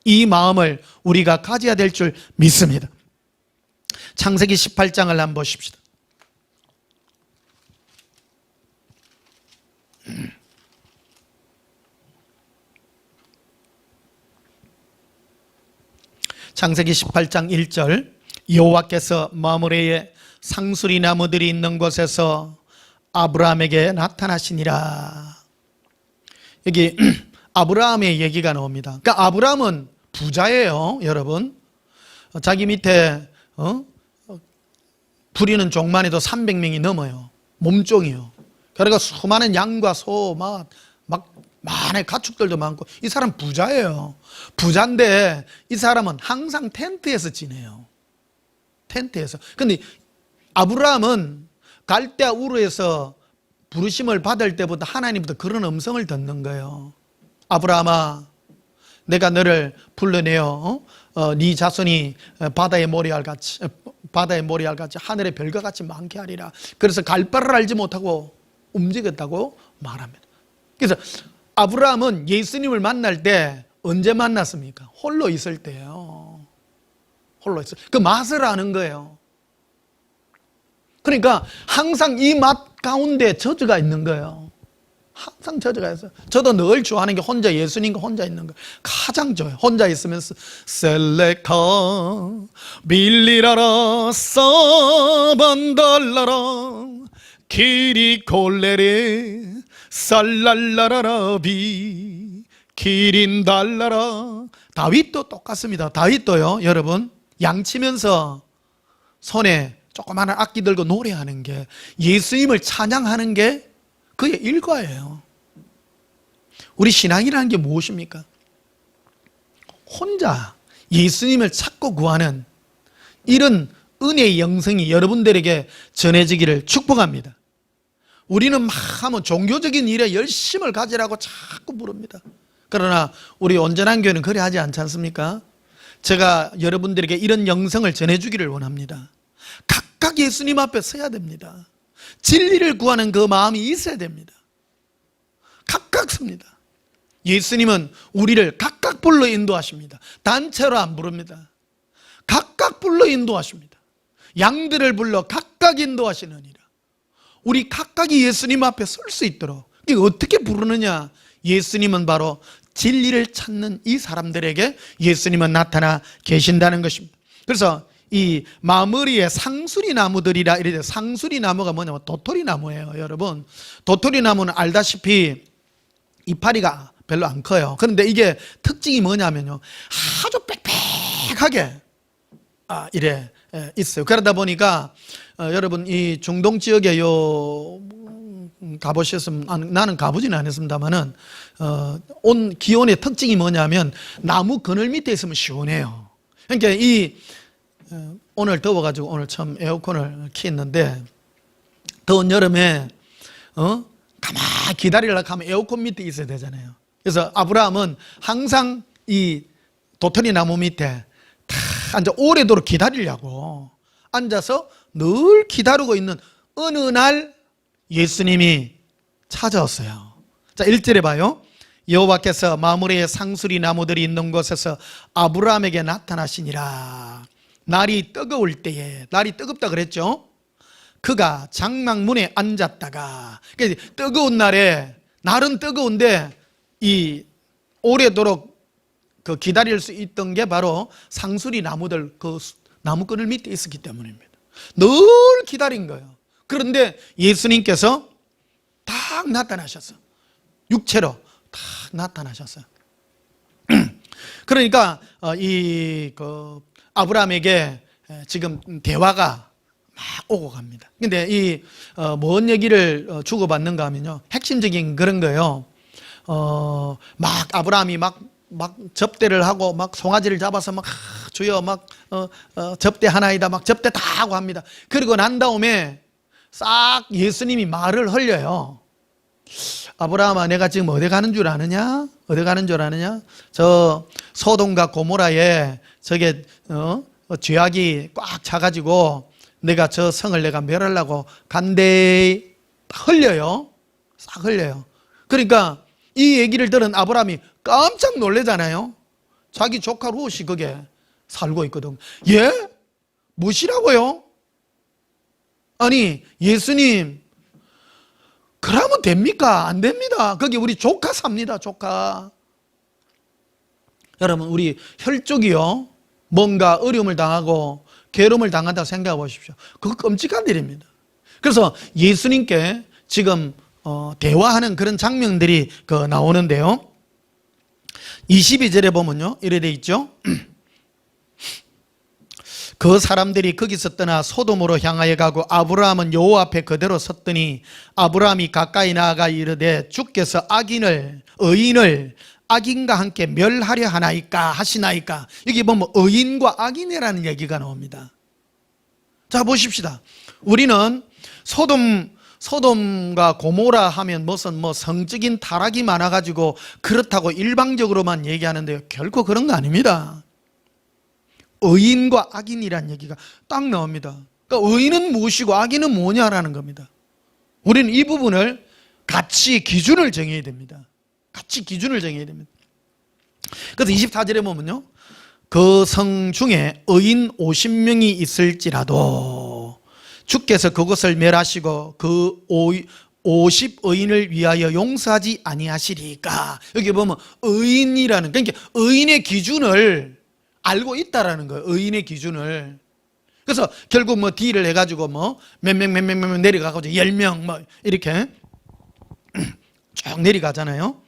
이 마음을 우리가 가져야 될 줄 믿습니다. 창세기 18장을 한번 보십시다. 창세기 18장 1절, 여호와께서 마므레에 상수리 나무들이 있는 곳에서 아브라함에게 나타나시니라. 여기 아브라함의 얘기가 나옵니다. 그러니까 아브라함은 부자예요, 여러분. 자기 밑에 부리는 종만 해도 300명이 넘어요. 몸종이요. 그러니까 수많은 양과 소, 막 많은 가축들도 많고, 이 사람 부자예요. 부자인데 이 사람은 항상 텐트에서 지내요. 텐트에서. 근데 아브라함은 갈대아 우르에서 부르심을 받을 때부터 하나님부터 그런 음성을 듣는 거예요. 아브라함아, 내가 너를 불러내어 네 자손이 바다의 모래알같이 하늘의 별과 같이 많게 하리라. 그래서 갈 바를 알지 못하고 움직였다고 말합니다. 그래서 아브라함은 예수님을 만날 때 언제 만났습니까? 홀로 있을 때예요. 홀로 있을 때. 그 맛을 아는 거예요. 그러니까 항상 이 맛 가운데 저주가 있는 거예요. 항상 저주가 있어요. 저도 늘 좋아하는 게 혼자 예수님과 혼자 있는 거 가장 좋아요. 혼자 있으면서 셀레카 빌리라라 사반달라라 키리콜레레 살랄라라라비 기린달라라. 다윗도 똑같습니다. 다윗도요, 여러분, 양치면서 손에 조그마한 악기 들고 노래하는 게, 예수님을 찬양하는 게 그의 일과예요. 우리 신앙이라는 게 무엇입니까? 혼자 예수님을 찾고 구하는 이런 은혜의 영성이 여러분들에게 전해지기를 축복합니다. 우리는 막 하면 종교적인 일에 열심을 가지라고 자꾸 부릅니다. 그러나 우리 온전한 교회는 그래 하지 않지 않습니까? 제가 여러분들에게 이런 영성을 전해주기를 원합니다. 각각 예수님 앞에 서야 됩니다. 진리를 구하는 그 마음이 있어야 됩니다. 각각 섭니다. 예수님은 우리를 각각 불러 인도하십니다. 단체로 안 부릅니다. 각각 불러 인도하십니다. 양들을 불러 각각 인도하시느니라. 우리 각각이 예수님 앞에 설 수 있도록. 이거 어떻게 부르느냐? 예수님은 바로 진리를 찾는 이 사람들에게 예수님은 나타나 계신다는 것입니다. 그래서 이 마무리에 상수리 나무들이라 이래요. 상수리 나무가 뭐냐면 도토리 나무예요, 여러분. 도토리 나무는 알다시피 이파리가 별로 안 커요. 그런데 이게 특징이 뭐냐면요, 아주 빽빽하게 이래 있어요. 그러다 보니까 여러분 이 중동 지역에 가보셨으면, 나는 가보지는 않았습니다만은 온 기온의 특징이 뭐냐면 나무 그늘 밑에 있으면 시원해요. 그러니까 오늘 더워가지고 오늘 처음 에어컨을 켰는데, 더운 여름에 가만히 기다리려고 하면 에어컨 밑에 있어야 되잖아요. 그래서 아브라함은 항상 이 도토리 나무 밑에 탁 앉아 오래도록 기다리려고 앉아서 늘 기다리고 있는 어느 날 예수님이 찾아왔어요. 자, 1절에 봐요. 여호와께서 마므레의 상수리 나무들이 있는 곳에서 아브라함에게 나타나시니라. 날이 뜨거울 때에, 날이 뜨겁다 그랬죠? 그가 장막문에 앉았다가, 그러니까 뜨거운 날에, 날은 뜨거운데 이 오래도록 그 기다릴 수 있던 게 바로 상수리 나무들, 그 나무끈을 밑에 있었기 때문입니다. 늘 기다린 거예요. 그런데 예수님께서 딱 나타나셨어. 육체로 딱 나타나셨어요. 그러니까 아브라함에게 지금 대화가 막 오고 갑니다. 근데 뭔 얘기를 주고받는가 하면요, 핵심적인 그런 거예요. 막 아브라함이 막 접대를 하고 막 송아지를 잡아서 막 주여 막 접대하나이다 막 접대 다 하고 합니다. 그리고 난 다음에 싹 예수님이 말을 흘려요. 아브라함아, 내가 지금 어디 가는 줄 아느냐? 어디 가는 줄 아느냐? 저 소돔과 고모라에 저게 죄악이 꽉 차가지고 내가 저 성을 내가 멸하려고 간대. 흘려요. 싹 흘려요. 그러니까 이 얘기를 들은 아브라함이 깜짝 놀래잖아요. 자기 조카 롯이 거기에 살고 있거든. 예? 무엇이라고요? 아니, 예수님, 그러면 됩니까? 안 됩니다. 거기 우리 조카 삽니다, 조카. 여러분, 우리 혈족이요, 뭔가 어려움을 당하고 괴로움을 당한다고 생각해 보십시오. 그거 끔찍한 일입니다. 그래서 예수님께 지금 대화하는 그런 장면들이 나오는데요, 22절에 보면요, 이래 돼 있죠. 그 사람들이 거기서 떠나 소돔으로 향하여 가고 아브라함은 여호와 앞에 그대로 섰더니 아브라함이 가까이 나아가 이르되 주께서 의인을 악인과 함께 멸하려 하시나이까. 여기 보면 의인과 악인이라는 얘기가 나옵니다. 자, 보십시다. 우리는 소돔과 고모라 하면 무슨 성적인 타락이 많아가지고 그렇다고 일방적으로만 얘기하는데요, 결코 그런 거 아닙니다. 의인과 악인이라는 얘기가 딱 나옵니다. 그러니까 의인은 무엇이고 악인은 뭐냐라는 겁니다. 우리는 이 부분을 같이 기준을 정해야 됩니다. 같이 기준을 정해야 됩니다. 그래서 24절에 보면요, 그 성 중에 의인 50명이 있을지라도 주께서 그것을 멸하시고 그 50의인을 위하여 용서하지 아니하시리까. 여기 보면 의인이라는, 그러니까 의인의 기준을 알고 있다라는 거예요. 의인의 기준을. 그래서 결국 뭐 딜을 해가지고 뭐 몇 명 내려가가지고 10명 뭐 이렇게 쭉 내려가잖아요.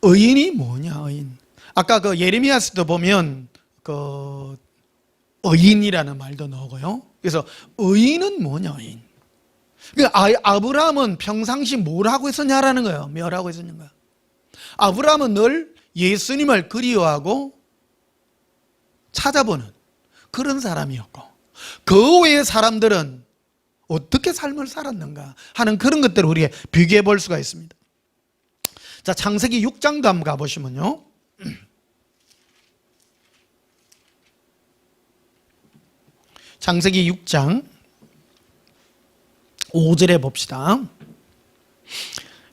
의인이 뭐냐, 의인. 아까 그 예레미야서도 보면 그 의인이라는 말도 나오고요. 그래서 의인은 뭐냐, 의인. 그러니까 아브라함은 평상시 뭘 하고 있었냐라는 거예요. 뭘 하고 있었는가. 아브라함은 늘 예수님을 그리워하고 찾아보는 그런 사람이었고, 그 외의 사람들은 어떻게 삶을 살았는가 하는 그런 것들을 우리가 비교해 볼 수가 있습니다. 자, 창세기 6장도 한번 가보시면요. 창세기 6장 5절에 봅시다.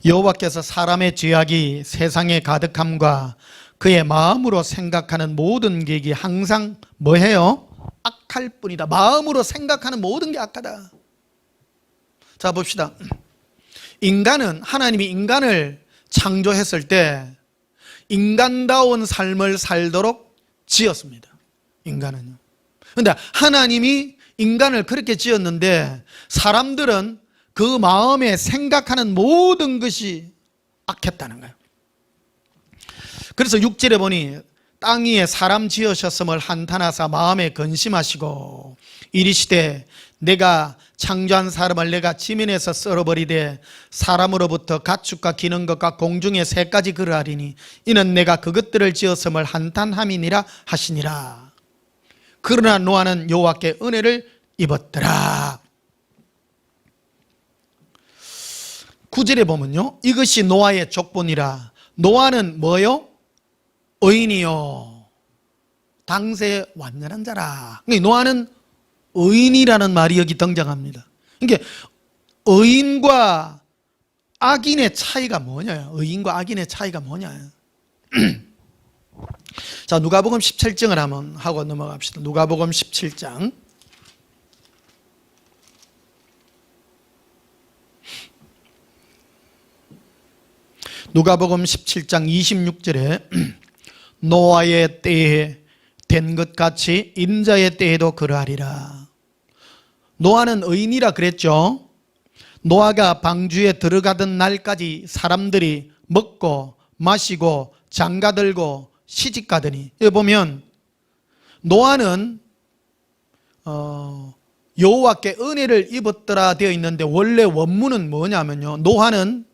여호와께서 사람의 죄악이 세상에 가득함과 그의 마음으로 생각하는 모든 계획이 항상 뭐해요? 악할 뿐이다. 마음으로 생각하는 모든 게 악하다. 자, 봅시다. 인간은, 하나님이 인간을 창조했을 때 인간다운 삶을 살도록 지었습니다. 인간은요. 그런데 하나님이 인간을 그렇게 지었는데 사람들은 그 마음에 생각하는 모든 것이 악했다는 거예요. 그래서 6절에 보니 땅 위에 사람 지으셨음을 한탄하사 마음에 근심하시고 이르시되 내가 창조한 사람을 내가 지면에서 썰어버리되 사람으로부터 가축과 기는 것과 공중의 새까지 그러하리니 이는 내가 그것들을 지었음을 한탄함이니라 하시니라. 그러나 노아는 여호와께 은혜를 입었더라. 9절에 보면요, 이것이 노아의 족본이라. 노아는 뭐요? 의인이요 당세 완전한 자라. 노아는 의인이라는 말이 여기 등장합니다. 그러니까 의인과 악인의 차이가 뭐냐? 의인과 악인의 차이가 뭐냐? 자, 누가복음 17장을 한번 하고 넘어갑시다. 누가복음 17장. 누가복음 17장 26절에 노아의 때에 된 것 같이 인자의 때에도 그러하리라. 노아는 의인이라 그랬죠. 노아가 방주에 들어가던 날까지 사람들이 먹고 마시고 장가들고 시집가더니, 여기 보면 노아는 여호와께 은혜를 입었더라 되어 있는데 원래 원문은 뭐냐면요, 노아는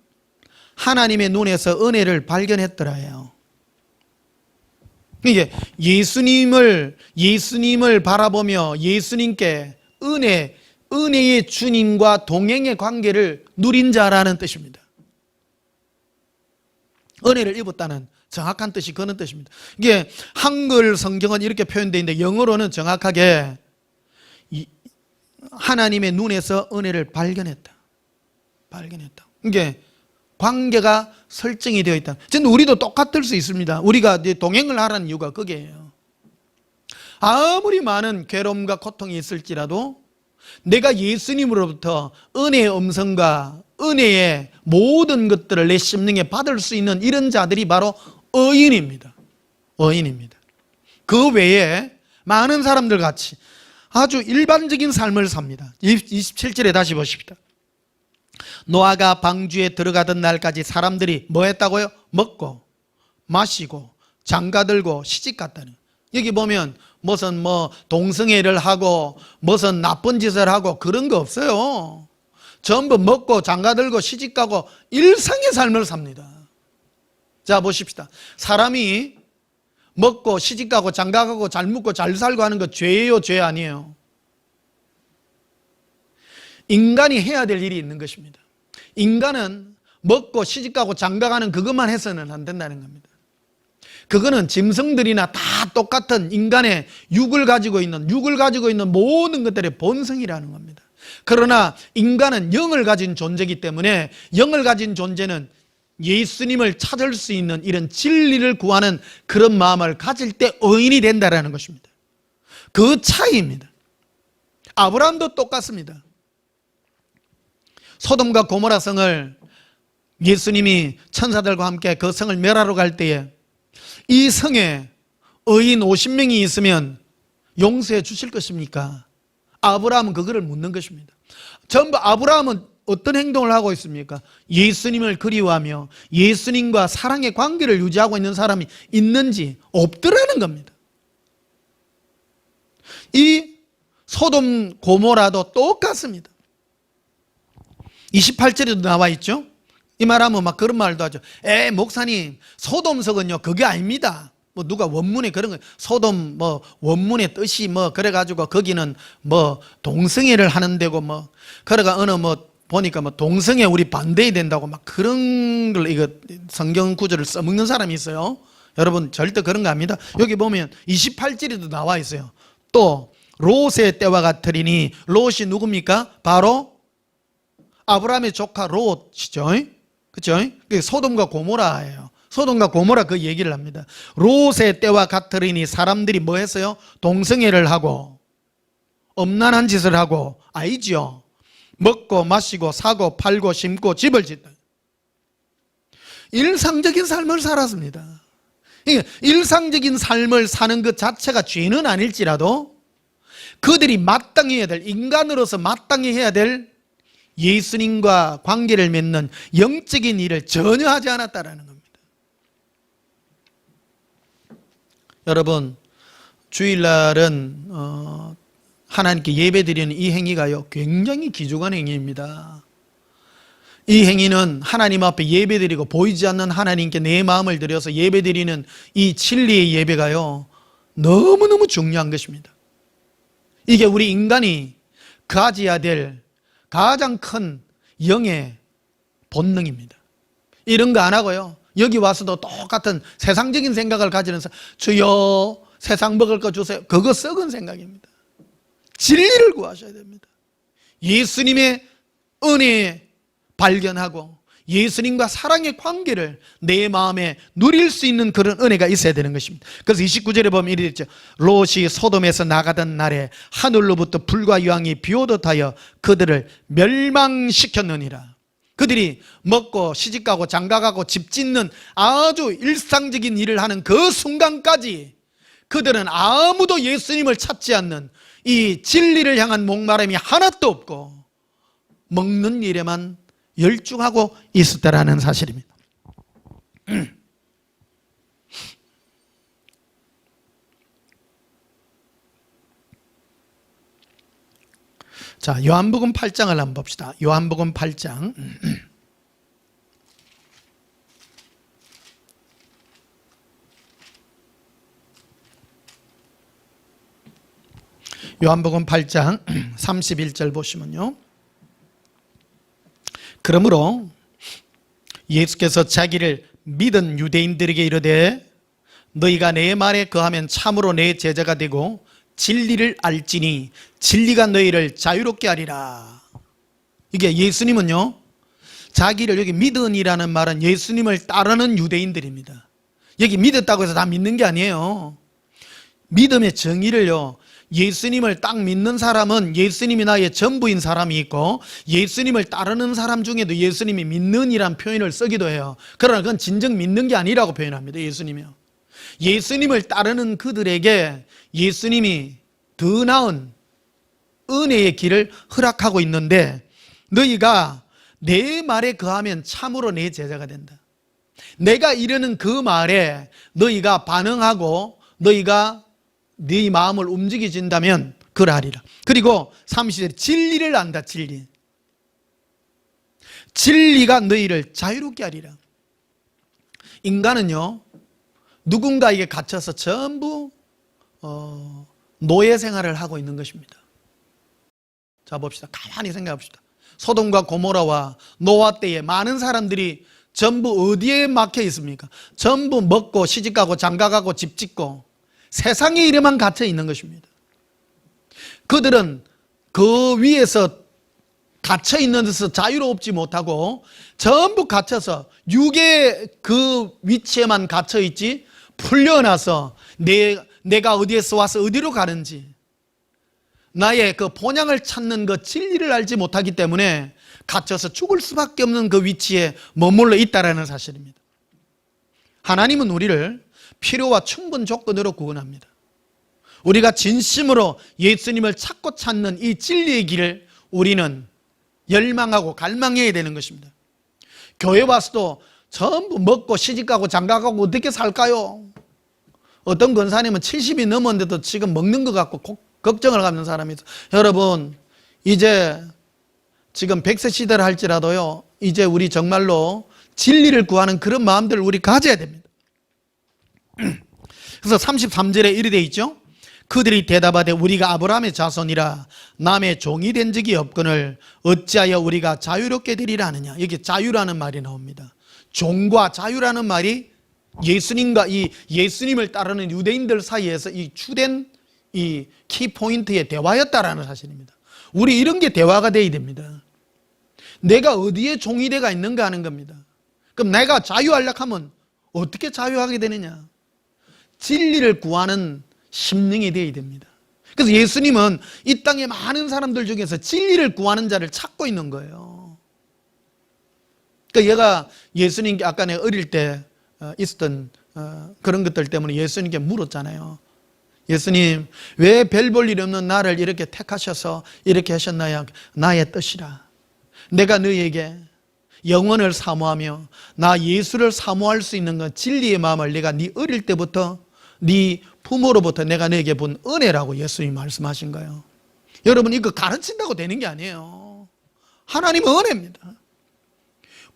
하나님의 눈에서 은혜를 발견했더라예요. 이게 예수님을 바라보며 예수님께 은혜의 주님과 동행의 관계를 누린 자라는 뜻입니다. 은혜를 입었다는 정확한 뜻이 그런 뜻입니다. 이게 한글 성경은 이렇게 표현되어 있는데 영어로는 정확하게 하나님의 눈에서 은혜를 발견했다. 이게 관계가 설정이 되어 있다. 저는 우리도 똑같을 수 있습니다. 우리가 동행을 하라는 이유가 그게예요. 아무리 많은 괴로움과 고통이 있을지라도 내가 예수님으로부터 은혜의 음성과 은혜의 모든 것들을 내 심령에 받을 수 있는 이런 자들이 바로 의인입니다. 그 외에 많은 사람들 같이 아주 일반적인 삶을 삽니다. 27절에 다시 보십시다. 노아가 방주에 들어가던 날까지 사람들이 뭐 했다고요? 먹고 마시고 장가들고 시집갔다는. 여기 보면 무슨 동성애를 하고 무슨 나쁜 짓을 하고 그런 거 없어요. 전부 먹고 장가들고 시집가고 일상의 삶을 삽니다. 자, 보십시다. 사람이 먹고 시집가고 장가가고 잘 먹고 잘 살고 하는 거 죄예요, 죄 아니에요? 인간이 해야 될 일이 있는 것입니다. 인간은 먹고 시집가고 장가가는 그것만 해서는 안 된다는 겁니다. 그거는 짐승들이나 다 똑같은 인간의 육을 가지고 있는 모든 것들의 본성이라는 겁니다. 그러나 인간은 영을 가진 존재이기 때문에 영을 가진 존재는 예수님을 찾을 수 있는 이런 진리를 구하는 그런 마음을 가질 때 의인이 된다라는 것입니다. 그 차이입니다. 아브라함도 똑같습니다. 소돔과 고모라 성을 예수님이 천사들과 함께 그 성을 멸하러 갈 때에 이 성에 의인 50명이 있으면 용서해 주실 것입니까? 아브라함은 그거를 묻는 것입니다. 전부 아브라함은 어떤 행동을 하고 있습니까? 예수님을 그리워하며 예수님과 사랑의 관계를 유지하고 있는 사람이 있는지 없더라는 겁니다. 이 소돔 고모라도 똑같습니다. 28절에도 나와 있죠. 이 말하면 막 그런 말도 하죠. 목사님, 소돔석은요 그게 아닙니다. 뭐 누가 원문에 그런 거, 소돔 뭐 원문의 뜻이 뭐 그래가지고 거기는 뭐 동성애를 하는 데고 뭐 그래가 어느 뭐 보니까 뭐 동성애 우리 반대해야 된다고 막 그런 걸 이거 성경 구절을 써먹는 사람이 있어요. 여러분 절대 그런 거 아닙니다. 여기 보면 28절에도 나와 있어요. 또 롯의 때와 같으리니, 롯이 누굽니까? 바로 아브라함의 조카 롯이죠. 그렇죠? 소돔과 고모라예요. 소돔과 고모라 그 얘기를 합니다. 롯의 때와 같으리니 사람들이 뭐 했어요? 동성애를 하고 엄난한 짓을 하고, 알죠? 먹고 마시고 사고 팔고 심고 집을 짓다. 일상적인 삶을 살았습니다. 일상적인 삶을 사는 것 자체가 죄는 아닐지라도 그들이 마땅히 해야 될, 인간으로서 마땅히 해야 될 예수님과 관계를 맺는 영적인 일을 전혀 하지 않았다라는 겁니다. 여러분, 주일날은 하나님께 예배드리는 이 행위가요 굉장히 귀중한 행위입니다. 이 행위는 하나님 앞에 예배드리고 보이지 않는 하나님께 내 마음을 들여서 예배드리는 이 진리의 예배가요 너무너무 중요한 것입니다. 이게 우리 인간이 가져야 될 가장 큰 영의 본능입니다. 이런 거 안 하고요 여기 와서도 똑같은 세상적인 생각을 가지는 사람, 주여 세상 먹을 거 주세요, 그거 썩은 생각입니다. 진리를 구하셔야 됩니다. 예수님의 은혜 발견하고 예수님과 사랑의 관계를 내 마음에 누릴 수 있는 그런 은혜가 있어야 되는 것입니다. 그래서 29절에 보면 이렇게 됐죠. 롯이 소돔에서 나가던 날에 하늘로부터 불과 유황이 비오듯 하여 그들을 멸망시켰느니라. 그들이 먹고 시집가고 장가가고 집 짓는 아주 일상적인 일을 하는 그 순간까지 그들은 아무도 예수님을 찾지 않는 이 진리를 향한 목마름이 하나도 없고 먹는 일에만 열중하고 있었다라는 사실입니다. 자, 요한복음 8장을 한번 봅시다. 요한복음 8장. 요한복음 8장 31절 보시면요. 그러므로 예수께서 자기를 믿은 유대인들에게 이르되 너희가 내 말에 거하면 참으로 내 제자가 되고 진리를 알지니 진리가 너희를 자유롭게 하리라. 이게 예수님은요 자기를, 여기 믿은이라는 말은 예수님을 따르는 유대인들입니다. 여기 믿었다고 해서 다 믿는 게 아니에요. 믿음의 정의를요, 예수님을 딱 믿는 사람은 예수님이 나의 전부인 사람이 있고 예수님을 따르는 사람 중에도 예수님이 믿는이란 표현을 쓰기도 해요. 그러나 그건 진정 믿는 게 아니라고 표현합니다. 예수님이요. 예수님을 따르는 그들에게 예수님이 더 나은 은혜의 길을 허락하고 있는데 너희가 내 말에 거하면 참으로 내 제자가 된다. 내가 이르는 그 말에 너희가 반응하고 너희가 네 마음을 움직여진다면 그러하리라. 그리고 30절 진리를 안다. 진리. 진리가 너희를 자유롭게 하리라. 인간은요 누군가에게 갇혀서 전부 노예 생활을 하고 있는 것입니다. 자 봅시다. 가만히 생각해 봅시다. 소돔과 고모라와 노아 때에 많은 사람들이 전부 어디에 막혀 있습니까? 전부 먹고 시집가고 장가가고 집 짓고 세상의 일에만 갇혀 있는 것입니다. 그들은 그 위에서 갇혀 있는 데서 자유롭지 못하고 전부 갇혀서 육의 그 위치에만 갇혀 있지, 풀려나서 내가 어디에서 와서 어디로 가는지, 나의 그 본향을 찾는 그 진리를 알지 못하기 때문에 갇혀서 죽을 수밖에 없는 그 위치에 머물러 있다라는 사실입니다. 하나님은 우리를 필요와 충분 조건으로 구원합니다. 우리가 진심으로 예수님을 찾고 찾는 이 진리의 길을 우리는 열망하고 갈망해야 되는 것입니다. 교회 와서도 전부 먹고 시집가고 장가가고 어떻게 살까요? 어떤 권사님은 70이 넘었는데도 지금 먹는 것 같고 걱정을 갖는 사람이 있어요. 여러분, 이제 지금 100세 시대를 할지라도요, 이제 우리 정말로 진리를 구하는 그런 마음들을 우리 가져야 됩니다. 그래서 33절에 이르되 있죠. 그들이 대답하되 우리가 아브라함의 자손이라 남의 종이 된 적이 없거늘 어찌하여 우리가 자유롭게 되리라 하느냐. 여기 자유라는 말이 나옵니다. 종과 자유라는 말이 예수님과 이 예수님을 따르는 유대인들 사이에서 이 주된 이 키포인트의 대화였다라는 사실입니다. 우리 이런 게 대화가 돼야 됩니다. 내가 어디에 종이 돼가 있는가 하는 겁니다. 그럼 내가 자유하려고 하면 어떻게 자유하게 되느냐? 진리를 구하는 심령이 되어야 됩니다. 그래서 예수님은 이 땅의 많은 사람들 중에서 진리를 구하는 자를 찾고 있는 거예요. 그러니까 얘가 예수님께 아까 내가 어릴 때 있었던 그런 것들 때문에 예수님께 물었잖아요. 예수님, 왜 별 볼 일 없는 나를 이렇게 택하셔서 이렇게 하셨나요? 나의 뜻이라. 내가 너희에게 영원을 사모하며 나 예수를 사모할 수 있는 건 진리의 마음을 내가 네 어릴 때부터 네 부모로부터 내가 너에게 본 은혜라고 예수님이 말씀하신 거예요. 여러분, 이거 가르친다고 되는 게 아니에요. 하나님은 은혜입니다.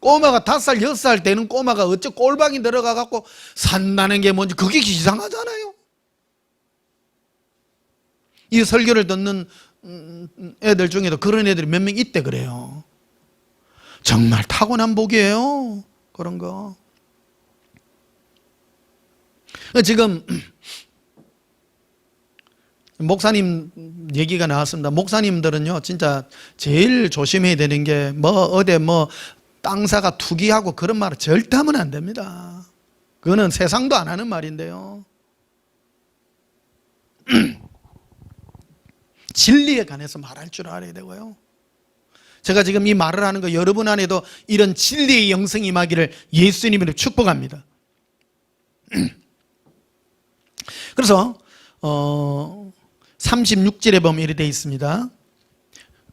꼬마가 5살, 6살 되는 꼬마가 어째 꼴방이 들어가 갖고 산다는 게 뭔지 그게 이상하잖아요. 이 설교를 듣는 애들 중에도 그런 애들이 몇 명 있대 그래요. 정말 타고난 복이에요. 그런 거. 지금 목사님 얘기가 나왔습니다. 목사님들은요, 진짜 제일 조심해야 되는 게 어디 땅사가 투기하고 그런 말을 절대 하면 안 됩니다. 그거는 세상도 안 하는 말인데요. 진리에 관해서 말할 줄 알아야 되고요. 제가 지금 이 말을 하는 거 여러분 안에도 이런 진리의 영성이 임하기를 예수님으로 축복합니다. 그래서 36절에 보면 이렇게 되어 있습니다.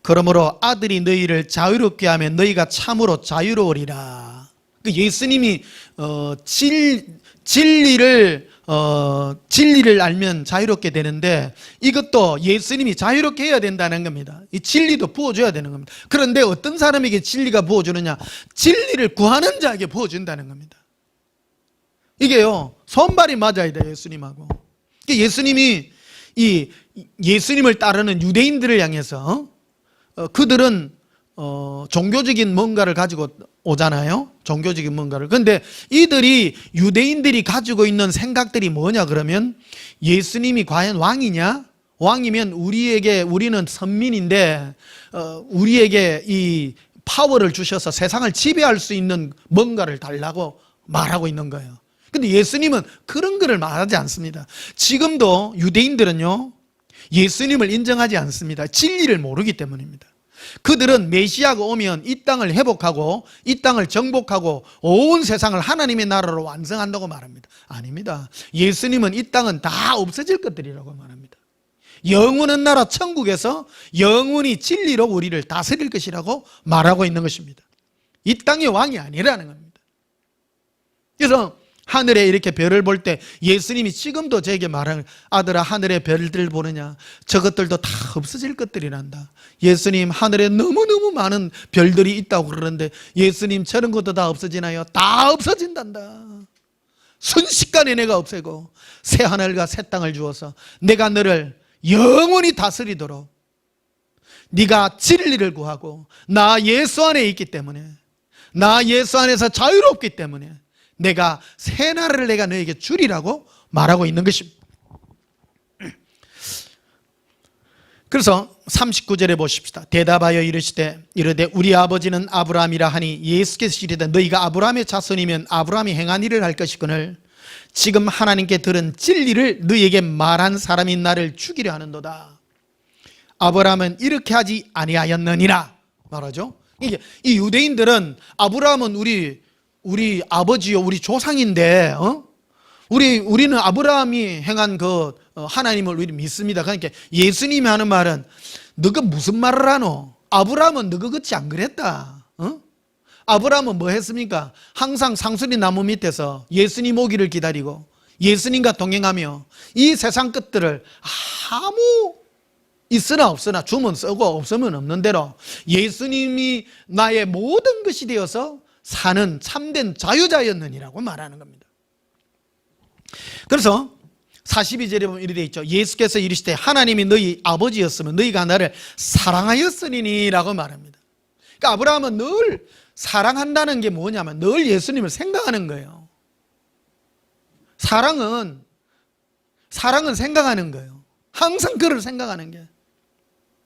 그러므로 아들이 너희를 자유롭게 하면 너희가 참으로 자유로우리라. 예수님이 진리를 알면 자유롭게 되는데 이것도 예수님이 자유롭게 해야 된다는 겁니다. 이 진리도 부어줘야 되는 겁니다. 그런데 어떤 사람에게 진리가 부어주느냐? 진리를 구하는 자에게 부어준다는 겁니다. 이게요, 손발이 맞아야 돼요, 예수님하고. 예수님이 이 예수님을 따르는 유대인들을 향해서 그들은 종교적인 뭔가를 가지고 오잖아요. 종교적인 뭔가를. 그런데 이들이 유대인들이 가지고 있는 생각들이 뭐냐 그러면 예수님이 과연 왕이냐? 왕이면 우리는 선민인데 우리에게 이 파워를 주셔서 세상을 지배할 수 있는 뭔가를 달라고 말하고 있는 거예요. 근데 예수님은 그런 거를 말하지 않습니다. 지금도 유대인들은요, 예수님을 인정하지 않습니다. 진리를 모르기 때문입니다. 그들은 메시아가 오면 이 땅을 회복하고 이 땅을 정복하고 온 세상을 하나님의 나라로 완성한다고 말합니다. 아닙니다. 예수님은 이 땅은 다 없어질 것들이라고 말합니다. 영원한 나라 천국에서 영원히 진리로 우리를 다스릴 것이라고 말하고 있는 것입니다. 이 땅의 왕이 아니라는 겁니다. 그래서 하늘에 이렇게 별을 볼 때 예수님이 지금도 저에게 말하는, 아들아 하늘에 별들 보느냐? 저것들도 다 없어질 것들이란다. 예수님, 하늘에 너무너무 많은 별들이 있다고 그러는데 예수님, 저런 것도 다 없어지나요? 다 없어진단다. 순식간에 내가 없애고 새 하늘과 새 땅을 주어서 내가 너를 영원히 다스리도록, 네가 진리를 구하고 나 예수 안에 있기 때문에, 나 예수 안에서 자유롭기 때문에 내가 새 나라를 내가 너에게 주리라고 말하고 있는 것입니다. 그래서 39절에 보십시다. 대답하여 이르되 우리 아버지는 아브라함이라 하니 예수께서 이르되 너희가 아브라함의 자손이면 아브라함이 행한 일을 할 것이거늘 지금 하나님께 들은 진리를 너희에게 말한 사람이 나를 죽이려 하는도다. 아브라함은 이렇게 하지 아니하였느니라 말하죠. 이 유대인들은 아브라함은 우리 아버지요, 우리 조상인데, 우리는 아브라함이 행한 그 하나님을 우리 믿습니다. 그러니까 예수님이 하는 말은 너가 무슨 말을 하노? 아브라함은 너가 그치 안 그랬다. 아브라함은 뭐 했습니까? 항상 상수리 나무 밑에서 예수님 오기를 기다리고 예수님과 동행하며 이 세상 것들을 아무 있으나 없으나 주면 쓰고 없으면 없는 대로 예수님이 나의 모든 것이 되어서 사는 참된 자유자였느니라고 말하는 겁니다. 그래서 42절에 보면 이렇게 되어 있죠. 예수께서 이르시되 하나님이 너희 아버지였으면 너희가 나를 사랑하였으리니 라고 말합니다. 그러니까 아브라함은 늘 사랑한다는 게 뭐냐면 늘 예수님을 생각하는 거예요. 사랑은 생각하는 거예요. 항상 그를 생각하는 게.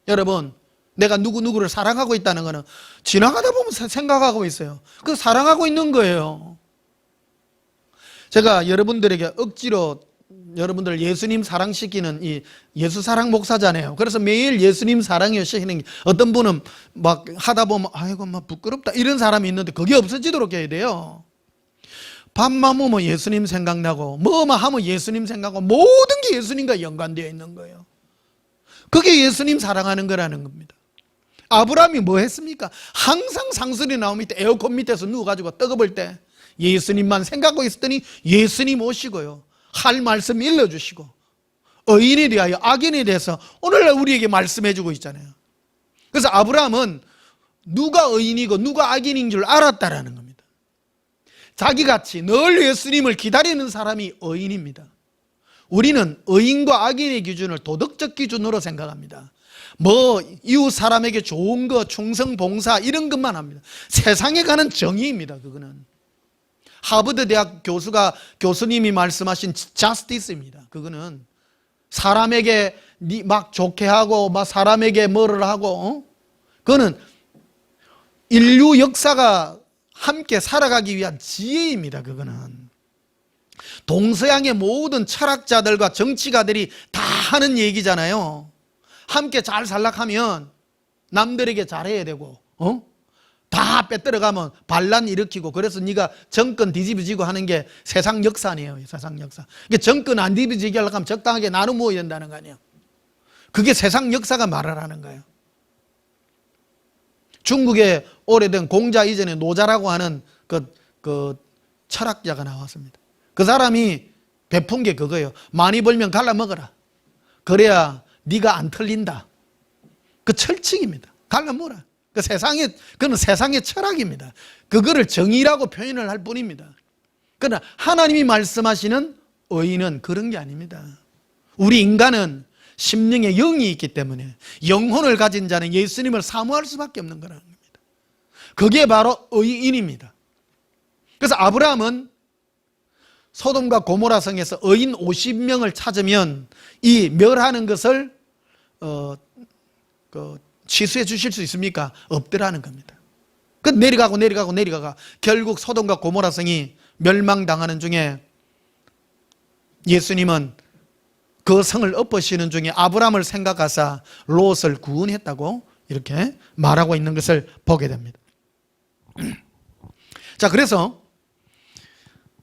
여러분, 내가 누구를 사랑하고 있다는 거는 지나가다 보면 생각하고 있어요. 그 사랑하고 있는 거예요. 제가 여러분들에게 억지로 여러분들 예수님 사랑시키는 이 예수 사랑 목사잖아요. 그래서 매일 예수님 사랑이요 시키는 게 어떤 분은 막 하다 보면 아이고 막 부끄럽다 이런 사람이 있는데 그게 없어지도록 해야 돼요. 밥만 먹으면 예수님 생각나고 뭐만 하면 예수님 생각하고 모든 게 예수님과 연관되어 있는 거예요. 그게 예수님 사랑하는 거라는 겁니다. 아브라함이 뭐 했습니까? 항상 상수리 나무 밑에 에어컨 밑에서 누워가지고 뜨거울 때 예수님만 생각하고 있었더니 예수님 오시고요. 할 말씀 일러주시고 의인에 대하여 악인에 대해서 오늘날 우리에게 말씀해주고 있잖아요. 그래서 아브라함은 누가 의인이고 누가 악인인 줄 알았다라는 겁니다. 자기같이 늘 예수님을 기다리는 사람이 의인입니다. 우리는 의인과 악인의 기준을 도덕적 기준으로 생각합니다. 뭐 이웃 사람에게 좋은 거, 충성, 봉사 이런 것만 합니다. 세상에 가는 정의입니다. 그거는 하버드 대학 교수님이 말씀하신 자스티스입니다. 그거는 사람에게 막 좋게 하고 막 사람에게 뭐를 하고 그거는 인류 역사가 함께 살아가기 위한 지혜입니다. 그거는 동서양의 모든 철학자들과 정치가들이 다 하는 얘기잖아요. 함께 잘 살락하면 남들에게 잘해야 되고 다 빼들어가면 반란 일으키고 그래서 네가 정권 뒤집어지고 하는 게 세상 역사네요. 세상 역사. 그러니까 정권 안 뒤집어지게 하려고 하면 적당하게 나눠 모아야 된다는 거 아니에요. 그게 세상 역사가 말을 하는 거예요. 중국의 오래된 공자 이전에 노자라고 하는 그 철학자가 나왔습니다. 그 사람이 베푼 게 그거예요. 많이 벌면 갈라 먹어라. 그래야 네가 안 틀린다. 그 철칙입니다. 갈라 먹어라. 그거는 세상의 철학입니다. 그거를 정의라고 표현을 할 뿐입니다. 그러나 하나님이 말씀하시는 의의는 그런 게 아닙니다. 우리 인간은 심령에 영이 있기 때문에 영혼을 가진 자는 예수님을 사모할 수밖에 없는 거라는 겁니다. 그게 바로 의인입니다. 그래서 아브라함은 소돔과 고모라 성에서 의인 50명을 찾으면 이 멸하는 것을 취소해 주실 수 있습니까? 없더라는 겁니다. 그 내려가고 결국 소돔과 고모라 성이 멸망당하는 중에 예수님은 그 성을 엎으시는 중에 아브라함을 생각하사 롯을 구원했다고 이렇게 말하고 있는 것을 보게 됩니다. 자, 그래서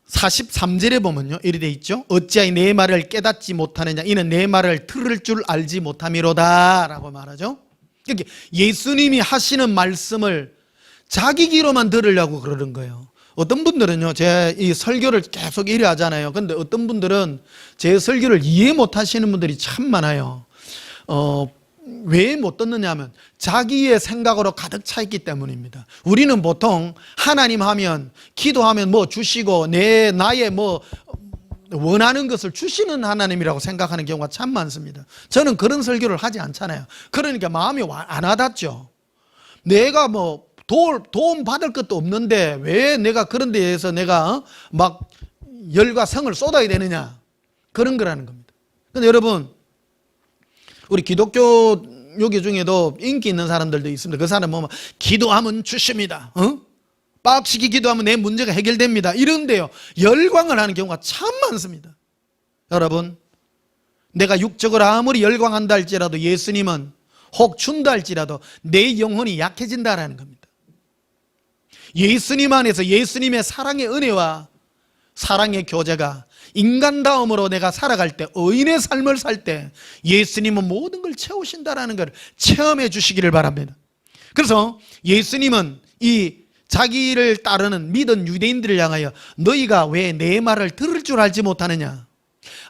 43절에 보면요 이리 돼 있죠. 어찌하여 내 말을 깨닫지 못하느냐 이는 내 말을 들을 줄 알지 못함이로다 라고 말하죠. 그러니까 예수님이 하시는 말씀을 자기 귀로만 들으려고 그러는 거예요. 어떤 분들은요 제 이 설교를 계속 이래 하잖아요. 근데 어떤 분들은 제 설교를 이해 못 하시는 분들이 참 많아요. 왜 못 듣느냐 하면 자기의 생각으로 가득 차 있기 때문입니다. 우리는 보통 하나님 하면 기도하면 뭐 주시고 나의 뭐 원하는 것을 주시는 하나님이라고 생각하는 경우가 참 많습니다. 저는 그런 설교를 하지 않잖아요. 그러니까 마음이 안 와닿죠. 내가 뭐 도움 받을 것도 없는데 왜 내가 그런 데에서 내가 막 열과 성을 쏟아야 되느냐 그런 거라는 겁니다. 근데 여러분 우리 기독교 여기 중에도 인기 있는 사람들도 있습니다. 그 사람은 뭐 기도하면 주십니다. 빡시게 기도하면 내 문제가 해결됩니다. 이런데요, 열광을 하는 경우가 참 많습니다. 여러분, 내가 육적으로 아무리 열광한다 할지라도 예수님은 혹 준다 할지라도 내 영혼이 약해진다라는 겁니다. 예수님 안에서 예수님의 사랑의 은혜와 사랑의 교제가 인간다움으로 내가 살아갈 때, 의인의 삶을 살 때 예수님은 모든 걸 채우신다라는 걸 체험해 주시기를 바랍니다. 그래서 예수님은 이 자기를 따르는 믿은 유대인들을 향하여 너희가 왜 내 말을 들을 줄 알지 못하느냐,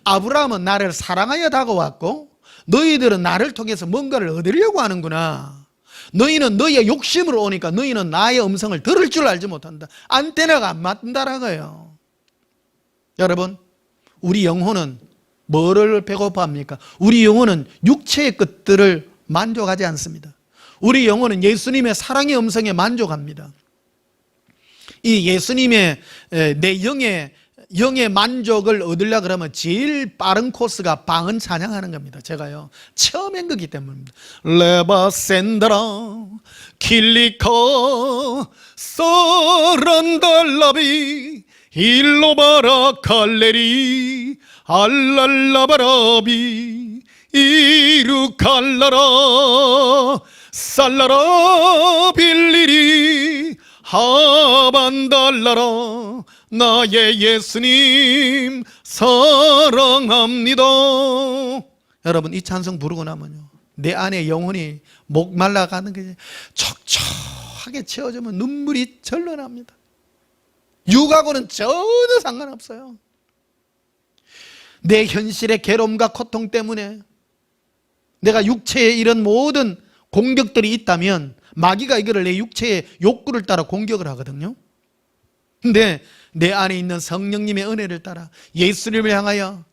아브라함은 나를 사랑하여 다가왔고 너희들은 나를 통해서 뭔가를 얻으려고 하는구나. 너희는 너희의 욕심으로 오니까 너희는 나의 음성을 들을 줄 알지 못한다. 안테나가 안 맞는다라는 거예요. 여러분, 우리 영혼은 뭐를 배고파합니까? 우리 영혼은 육체의 것들을 만족하지 않습니다. 우리 영혼은 예수님의 사랑의 음성에 만족합니다. 이 예수님의 내 영의 만족을 얻으려고 그러면 제일 빠른 코스가 방언 찬양하는 겁니다. 제가요 처음 한 거기 때문입니다. 레바센드라 킬리카 서란달라비 일로바라 칼레리 알랄라바라비 이루칼라라 살라라 빌리리 하반달라라 나의 예수님 사랑합니다. 여러분, 이 찬송 부르고 나면요 내 안에 영혼이 목말라가는 게 촉촉하게 채워지면 눈물이 절로 납니다. 육하고는 전혀 상관없어요. 내 현실의 괴로움과 고통 때문에 내가 육체에 이런 모든 공격들이 있다면 마귀가 이거를 내 육체의 욕구를 따라 공격을 하거든요. 근데 내 안에 있는 성령님의 은혜를 따라 예수님을 향하여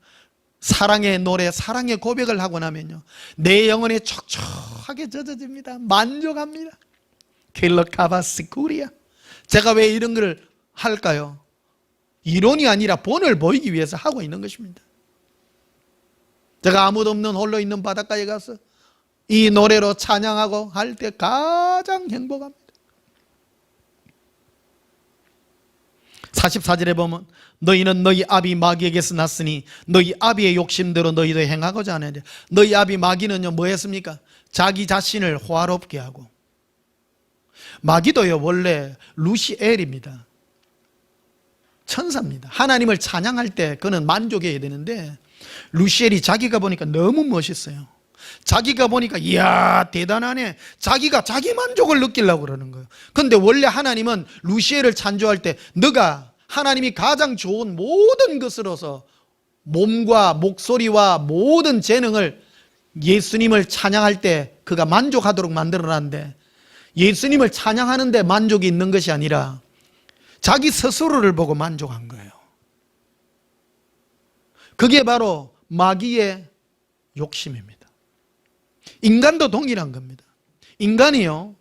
사랑의 노래, 사랑의 고백을 하고 나면요 내 영혼이 촉촉하게 젖어집니다. 만족합니다. 킬러카바스쿠리아. 제가 왜 이런 걸 할까요? 이론이 아니라 본을 보이기 위해서 하고 있는 것입니다. 제가 아무도 없는 홀로 있는 바닷가에 가서 이 노래로 찬양하고 할 때 가장 행복합니다. 44절에 보면 너희는 너희 아비 마귀에게서 났으니 너희 아비의 욕심대로 너희도 행하고자 하느냐. 너희 아비 마귀는요 뭐 했습니까? 자기 자신을 호화롭게 하고. 마귀도요 원래 루시엘입니다. 천사입니다. 하나님을 찬양할 때 그는 만족해야 되는데 루시엘이 자기가 보니까 너무 멋있어요. 자기가 보니까 이야 대단하네. 자기가 자기 만족을 느끼려고 그러는 거예요. 그런데 원래 하나님은 루시엘을 찬조할 때 너가 하나님이 가장 좋은 모든 것으로서 몸과 목소리와 모든 재능을 예수님을 찬양할 때 그가 만족하도록 만들어놨는데 예수님을 찬양하는데 만족이 있는 것이 아니라 자기 스스로를 보고 만족한 거예요. 그게 바로 마귀의 욕심입니다. 인간도 동일한 겁니다. 인간이요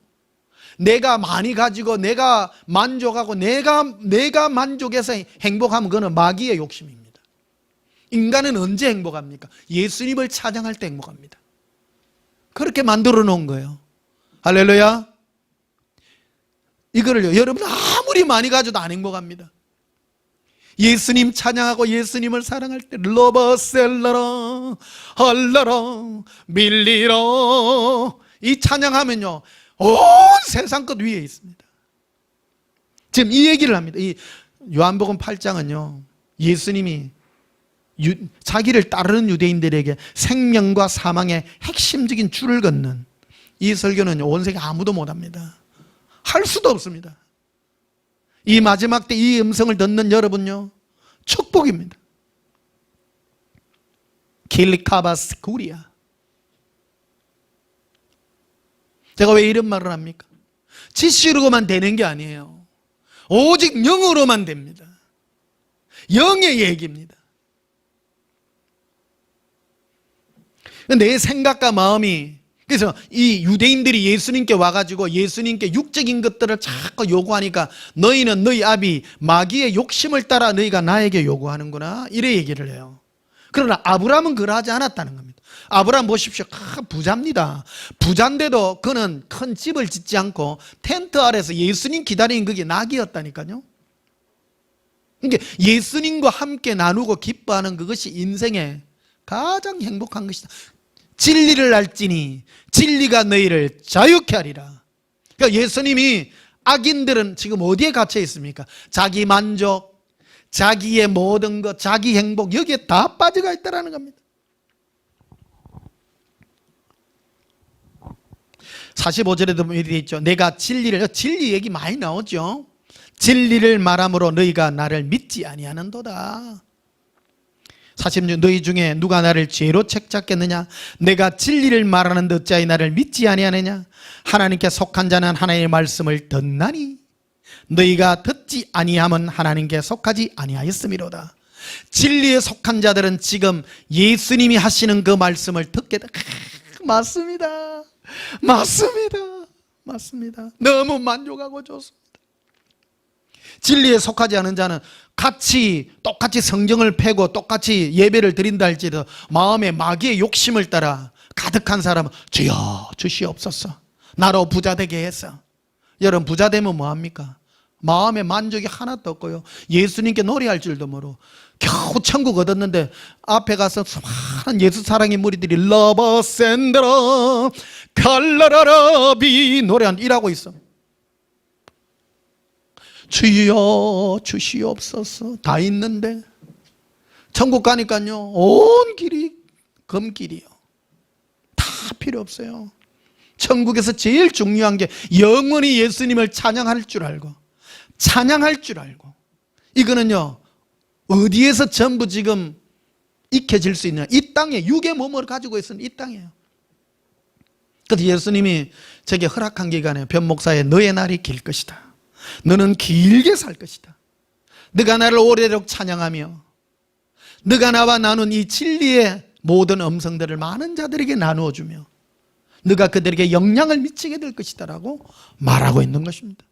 내가 많이 가지고 내가 만족하고 내가 만족해서 행복하면 그거는 마귀의 욕심입니다. 인간은 언제 행복합니까? 예수님을 찬양할 때 행복합니다. 그렇게 만들어 놓은 거예요. 할렐루야. 이거를요 여러분 아무리 많이 가져도 안 행복합니다. 예수님 찬양하고 예수님을 사랑할 때 러버셀러라 할라라 밀리라 이 찬양하면요 온 세상 것 위에 있습니다. 지금 이 얘기를 합니다. 이 요한복음 8장은요 예수님이 자기를 따르는 유대인들에게 생명과 사망의 핵심적인 줄을 걷는 이 설교는 온 세계 아무도 못합니다. 할 수도 없습니다. 이 마지막 때 이 음성을 듣는 여러분요 축복입니다. 킬리카바스쿠리아. 제가 왜 이런 말을 합니까? 지식으로만 되는 게 아니에요. 오직 영으로만 됩니다. 영의 얘기입니다. 내 생각과 마음이 그래서 이 유대인들이 예수님께 와가지고 예수님께 육적인 것들을 자꾸 요구하니까 너희는 너희 아비 마귀의 욕심을 따라 너희가 나에게 요구하는구나 이래 얘기를 해요. 그러나 아브라함은 그러하지 않았다는 겁니다. 아브라함 보십시오. 부자입니다. 부자인데도 그는 큰 집을 짓지 않고 텐트 아래서 예수님 기다리는 그게 낙이었다니까요. 그러니까 예수님과 함께 나누고 기뻐하는 그것이 인생의 가장 행복한 것이다. 진리를 알지니 진리가 너희를 자유케 하리라. 그러니까 예수님이 악인들은 지금 어디에 갇혀 있습니까? 자기 만족, 자기의 모든 것, 자기 행복, 여기에 다 빠져가 있다는 겁니다. 45절에도 이렇게 있죠. 내가 진리 얘기 많이 나오죠. 진리를 말함으로 너희가 나를 믿지 아니하는도다. 46, 너희 중에 누가 나를 죄로 책잡겠느냐? 내가 진리를 말하는데 어찌하여 나를 믿지 아니하느냐? 하나님께 속한 자는 하나님의 말씀을 듣나니 너희가 듣지 아니함은 하나님께 속하지 아니하였음이로다. 진리에 속한 자들은 지금 예수님이 하시는 그 말씀을 듣게 돼. 맞습니다. 너무 만족하고 좋습니다. 진리에 속하지 않은 자는 똑같이 성경을 펴고 똑같이 예배를 드린다 할지라도 마음에 마귀의 욕심을 따라 가득한 사람은 주여 주시옵소서, 나로 부자 되게 해서. 여러분, 부자 되면 뭐합니까? 마음에 만족이 하나도 없고요, 예수님께 노래할 줄도 모르고 겨우 천국 얻었는데 앞에 가서 수많은 예수 사랑의 무리들이 러버 샌드라 칼라라라비 노래한 일하고 있어. 주여 주시옵소서 다 있는데 천국 가니까요 온 길이 금길이요. 다 필요 없어요. 천국에서 제일 중요한 게 영원히 예수님을 찬양할 줄 알고 이거는요 어디에서 전부 지금 익혀질 수 있냐? 이 땅에 육의 몸을 가지고 있으면 이 땅이에요. 그래서 예수님이 제게 허락한 기간에 변 목사의 너의 날이 길 것이다. 너는 길게 살 것이다. 너가 나를 오래도록 찬양하며 너가 나와 나눈 이 진리의 모든 음성들을 많은 자들에게 나누어 주며 너가 그들에게 영향을 미치게 될 것이다 라고 말하고 있는 것입니다.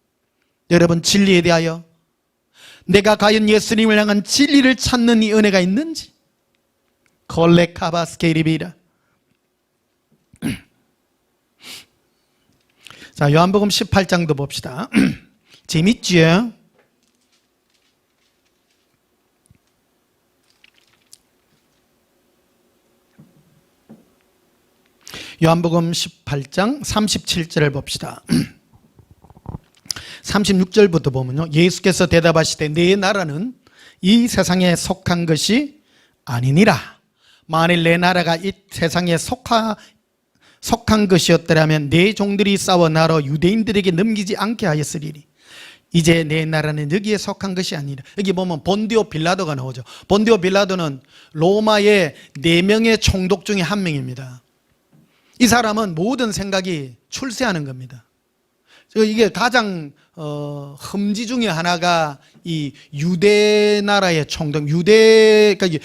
여러분, 진리에 대하여 내가 과연 예수님을 향한 진리를 찾는 이 은혜가 있는지. 콜레카바스케리비라. 자, 요한복음 18장도 봅시다. 재밌지요? 요한복음 18장 37절을 봅시다. 36절부터 보면요, 예수께서 대답하시되 내 나라는 이 세상에 속한 것이 아니니라. 만일 내 나라가 이 세상에 속한 것이었더라면 내 종들이 싸워 나로 유대인들에게 넘기지 않게 하였으리니 이제 내 나라는 여기에 속한 것이 아니라. 여기 보면 본디오 빌라도가 나오죠. 본디오 빌라도는 로마의 4명의 총독 중에 한 명입니다. 이 사람은 모든 생각이 출세하는 겁니다. 이게 가장 흠지 중에 하나가 이 유대 나라의 총독, 그러니까 이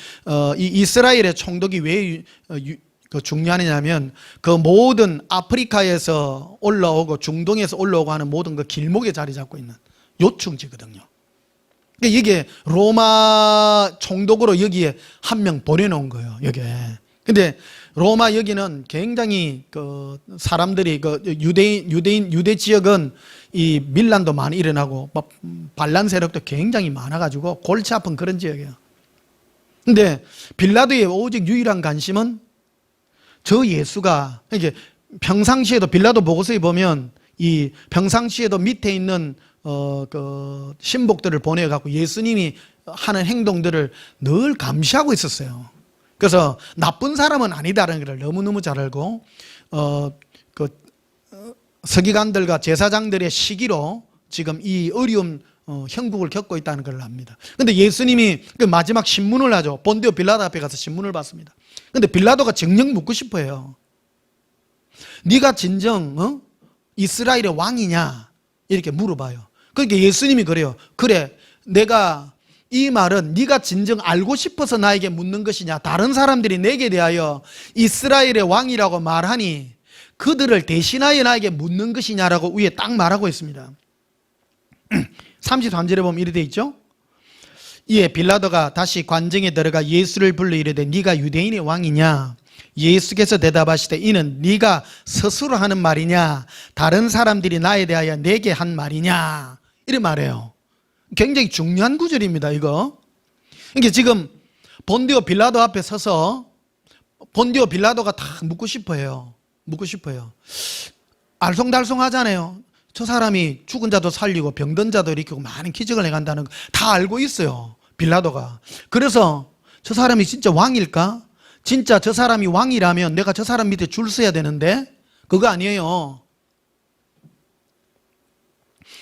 이스라엘의 총독이 왜 중요하냐면 그 모든 아프리카에서 올라오고 중동에서 올라오고 하는 모든 그 길목에 자리 잡고 있는 요충지거든요. 그러니까 이게 로마 총독으로 여기에 한 명 보내놓은 거예요. 여기에. 근데 로마 여기는 굉장히 그 사람들이 그 유대 지역은 이 밀란도 많이 일어나고 반란 세력도 굉장히 많아가지고 골치 아픈 그런 지역이에요. 근데 빌라도의 오직 유일한 관심은 저 예수가, 이게 평상시에도 빌라도 보고서에 보면 이 평상시에도 밑에 있는 그 신복들을 보내갖고 예수님이 하는 행동들을 늘 감시하고 있었어요. 그래서 나쁜 사람은 아니다라는 걸 너무너무 잘 알고 서기관들과 제사장들의 시기로 지금 이 어려운 형국을 겪고 있다는 걸 압니다. 그런데 예수님이 그 마지막 신문을 하죠. 본디오 빌라도 앞에 가서 신문을 받습니다. 그런데 빌라도가 정녕 묻고 싶어요. 네가 진정 이스라엘의 왕이냐 이렇게 물어봐요. 그러니까 예수님이 그래요. 그래, 내가 이 말은 네가 진정 알고 싶어서 나에게 묻는 것이냐, 다른 사람들이 내게 대하여 이스라엘의 왕이라고 말하니 그들을 대신하여 나에게 묻는 것이냐라고 위에 딱 말하고 있습니다. 33절에 보면 이렇게 돼 있죠. 이에 빌라도가 다시 관정에 들어가 예수를 불러 이르되 네가 유대인의 왕이냐? 예수께서 대답하시되 이는 네가 스스로 하는 말이냐 다른 사람들이 나에 대하여 내게 한 말이냐 이래 말해요. 굉장히 중요한 구절입니다. 이거 이게 지금 본디오 빌라도 앞에 서서 본디오 빌라도가 다 묻고 싶어요. 알쏭달쏭하잖아요. 저 사람이 죽은 자도 살리고 병든 자도 일으키고 많은 기적을 해간다는 거 다 알고 있어요. 빌라도가. 그래서 저 사람이 진짜 왕일까? 진짜 저 사람이 왕이라면 내가 저 사람 밑에 줄 서야 되는데 그거 아니에요.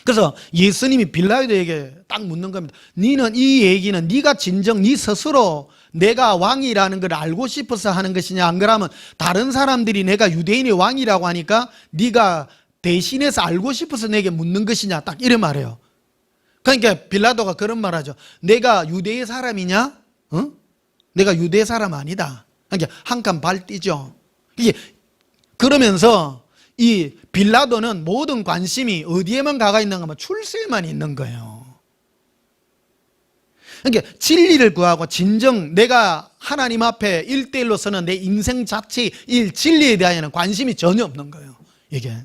그래서 예수님이 빌라도에게 딱 묻는 겁니다. 너는 이 얘기는 네가 진정 네 스스로 내가 왕이라는 걸 알고 싶어서 하는 것이냐, 안 그러면 다른 사람들이 내가 유대인의 왕이라고 하니까 네가 대신해서 알고 싶어서 내게 묻는 것이냐, 딱 이래 말해요. 그러니까 빌라도가 그런 말하죠. 내가 유대의 사람이냐? 어? 내가 유대 사람 아니다. 그러니까 한 칸 발 뛰죠. 이게 그러면서 이 빌라도는 모든 관심이 어디에만 가가 있는가 하면 출세에만 있는 거예요. 그러니까 진리를 구하고 진정 내가 하나님 앞에 1대1로 서는 내 인생 자체의 이 진리에 대하여는 관심이 전혀 없는 거예요. 이게.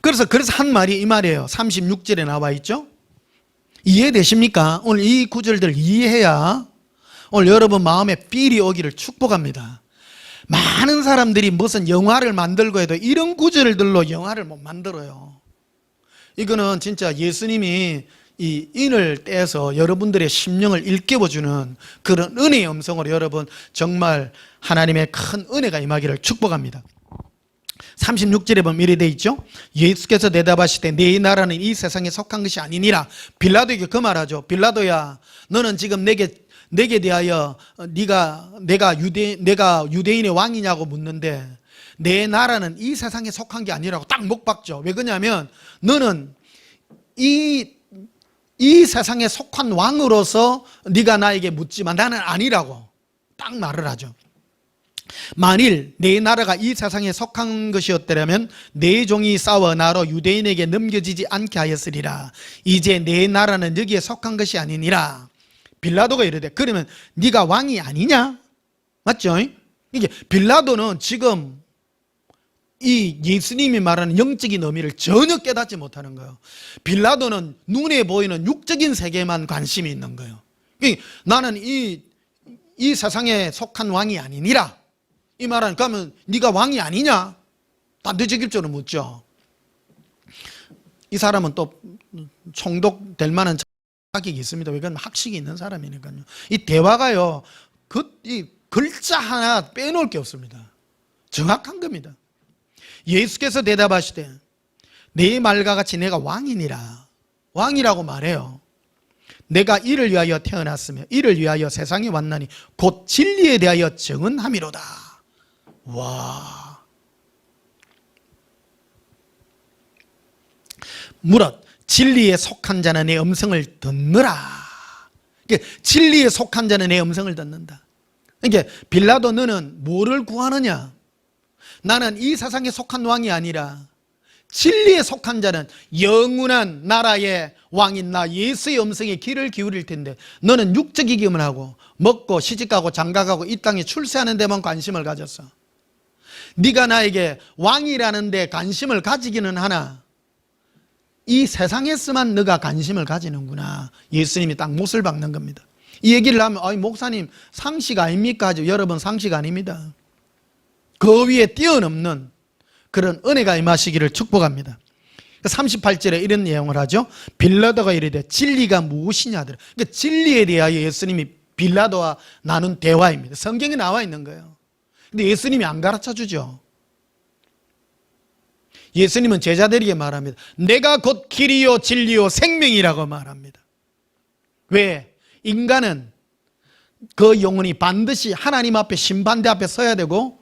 그래서 한 말이 이 말이에요. 36절에 나와 있죠. 이해되십니까? 오늘 이 구절들 이해해야 오늘 여러분 마음에 필이 오기를 축복합니다. 많은 사람들이 무슨 영화를 만들고 해도 이런 구절들로 영화를 못 만들어요. 이거는 진짜 예수님이 이 인을 떼서 여러분들의 심령을 일깨워주는 그런 은혜의 음성으로 여러분 정말 하나님의 큰 은혜가 임하기를 축복합니다. 36절에 보면 이래 돼 있죠. 예수께서 대답하시되 내 나라는 이 세상에 속한 것이 아니니라. 빌라도에게 그 말하죠. 빌라도야, 너는 지금 내게 대하여 내가 유대인의 왕이냐고 묻는데 내 나라는 이 세상에 속한 게 아니라고 딱 목 박죠. 왜 그러냐면 너는 이 세상에 속한 왕으로서 네가 나에게 묻지만 나는 아니라고 딱 말을 하죠. 만일 내 나라가 이 세상에 속한 것이었더라면 내 종이 싸워 나로 유대인에게 넘겨지지 않게 하였으리라. 이제 내 나라는 여기에 속한 것이 아니니라. 빌라도가 이르되 그러면 네가 왕이 아니냐? 맞죠? 이게 빌라도는 지금 이 예수님이 말하는 영적인 의미를 전혀 깨닫지 못하는 거예요. 빌라도는 눈에 보이는 육적인 세계만 관심이 있는 거예요. 나는 이 세상에 속한 왕이 아니니라. 이 말은 그러면 네가 왕이 아니냐? 단도직입적으로 묻죠. 이 사람은 또 총독될 만한 자격이 있습니다. 왜 그러면 학식이 있는 사람이니까요. 이 대화가요, 이 글자 하나 빼놓을 게 없습니다. 정확한 겁니다. 예수께서 대답하시되 내 말과 같이 내가 왕이니라. 왕이라고 말해요. 내가 이를 위하여 태어났으며 이를 위하여 세상에 왔나니 곧 진리에 대하여 증언함이로다. 와. 무릇 진리에 속한 자는 내 음성을 듣느라. 진리에 속한 자는 내 음성을 듣는다. 그러니까 빌라도 너는 뭐를 구하느냐? 나는 이 세상에 속한 왕이 아니라 진리에 속한 자는 영원한 나라의 왕인 나 예수의 음성에 귀를 기울일 텐데 너는 육적이기만 하고 먹고 시집가고 장가가고 이 땅에 출세하는 데만 관심을 가졌어. 네가 나에게 왕이라는 데 관심을 가지기는 하나 이 세상에서만 너가 관심을 가지는구나. 예수님이 딱 못을 박는 겁니다. 이 얘기를 하면 목사님 상식 아닙니까? 하죠. 여러분 상식 아닙니다. 그 위에 뛰어넘는 그런 은혜가 임하시기를 축복합니다. 38절에 이런 내용을 하죠. 빌라도가 이르되 진리가 무엇이냐. 그러니까 진리에 대하여 예수님이 빌라도와 나눈 대화입니다. 성경에 나와 있는 거예요. 근데 예수님이 안 가르쳐 주죠. 예수님은 제자들에게 말합니다. 내가 곧 길이요 진리요 생명이라고 말합니다. 왜? 인간은 그 영혼이 반드시 하나님 앞에 심판대 앞에 서야 되고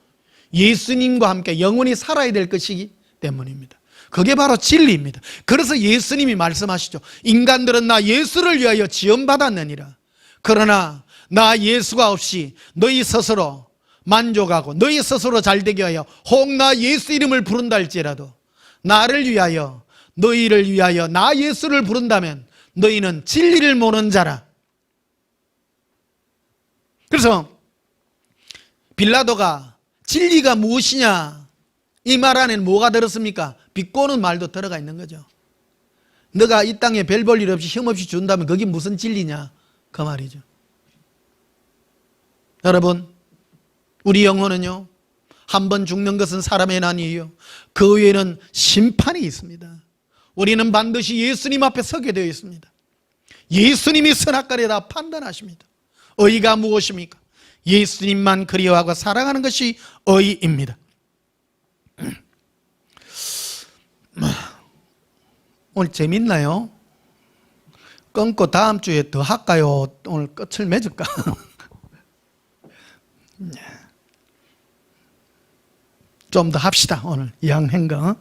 예수님과 함께 영원히 살아야 될 것이기 때문입니다. 그게 바로 진리입니다. 그래서 예수님이 말씀하시죠. 인간들은 나 예수를 위하여 지원받았느니라. 그러나 나 예수가 없이 너희 스스로 만족하고 너희 스스로 잘되게 하여 혹 나 예수 이름을 부른다 할지라도 나를 위하여 너희를 위하여 나 예수를 부른다면 너희는 진리를 모르는 자라. 그래서 빌라도가 진리가 무엇이냐 이 말 안에는 뭐가 들었습니까? 비꼬는 말도 들어가 있는 거죠. 너가 이 땅에 별 볼 일 없이 힘없이 준다면 그게 무슨 진리냐 그 말이죠. 여러분, 우리 영혼은요, 한 번 죽는 것은 사람의 난이에요. 그 외에는 심판이 있습니다. 우리는 반드시 예수님 앞에 서게 되어 있습니다. 예수님이 선악과를 다 판단하십니다. 의가 무엇입니까? 예수님만 그리워하고 사랑하는 것이 의입니다. 오늘 재밌나요? 끊고 다음 주에 더 할까요? 오늘 끝을 맺을까? 좀 더 합시다. 오늘 이왕한 거.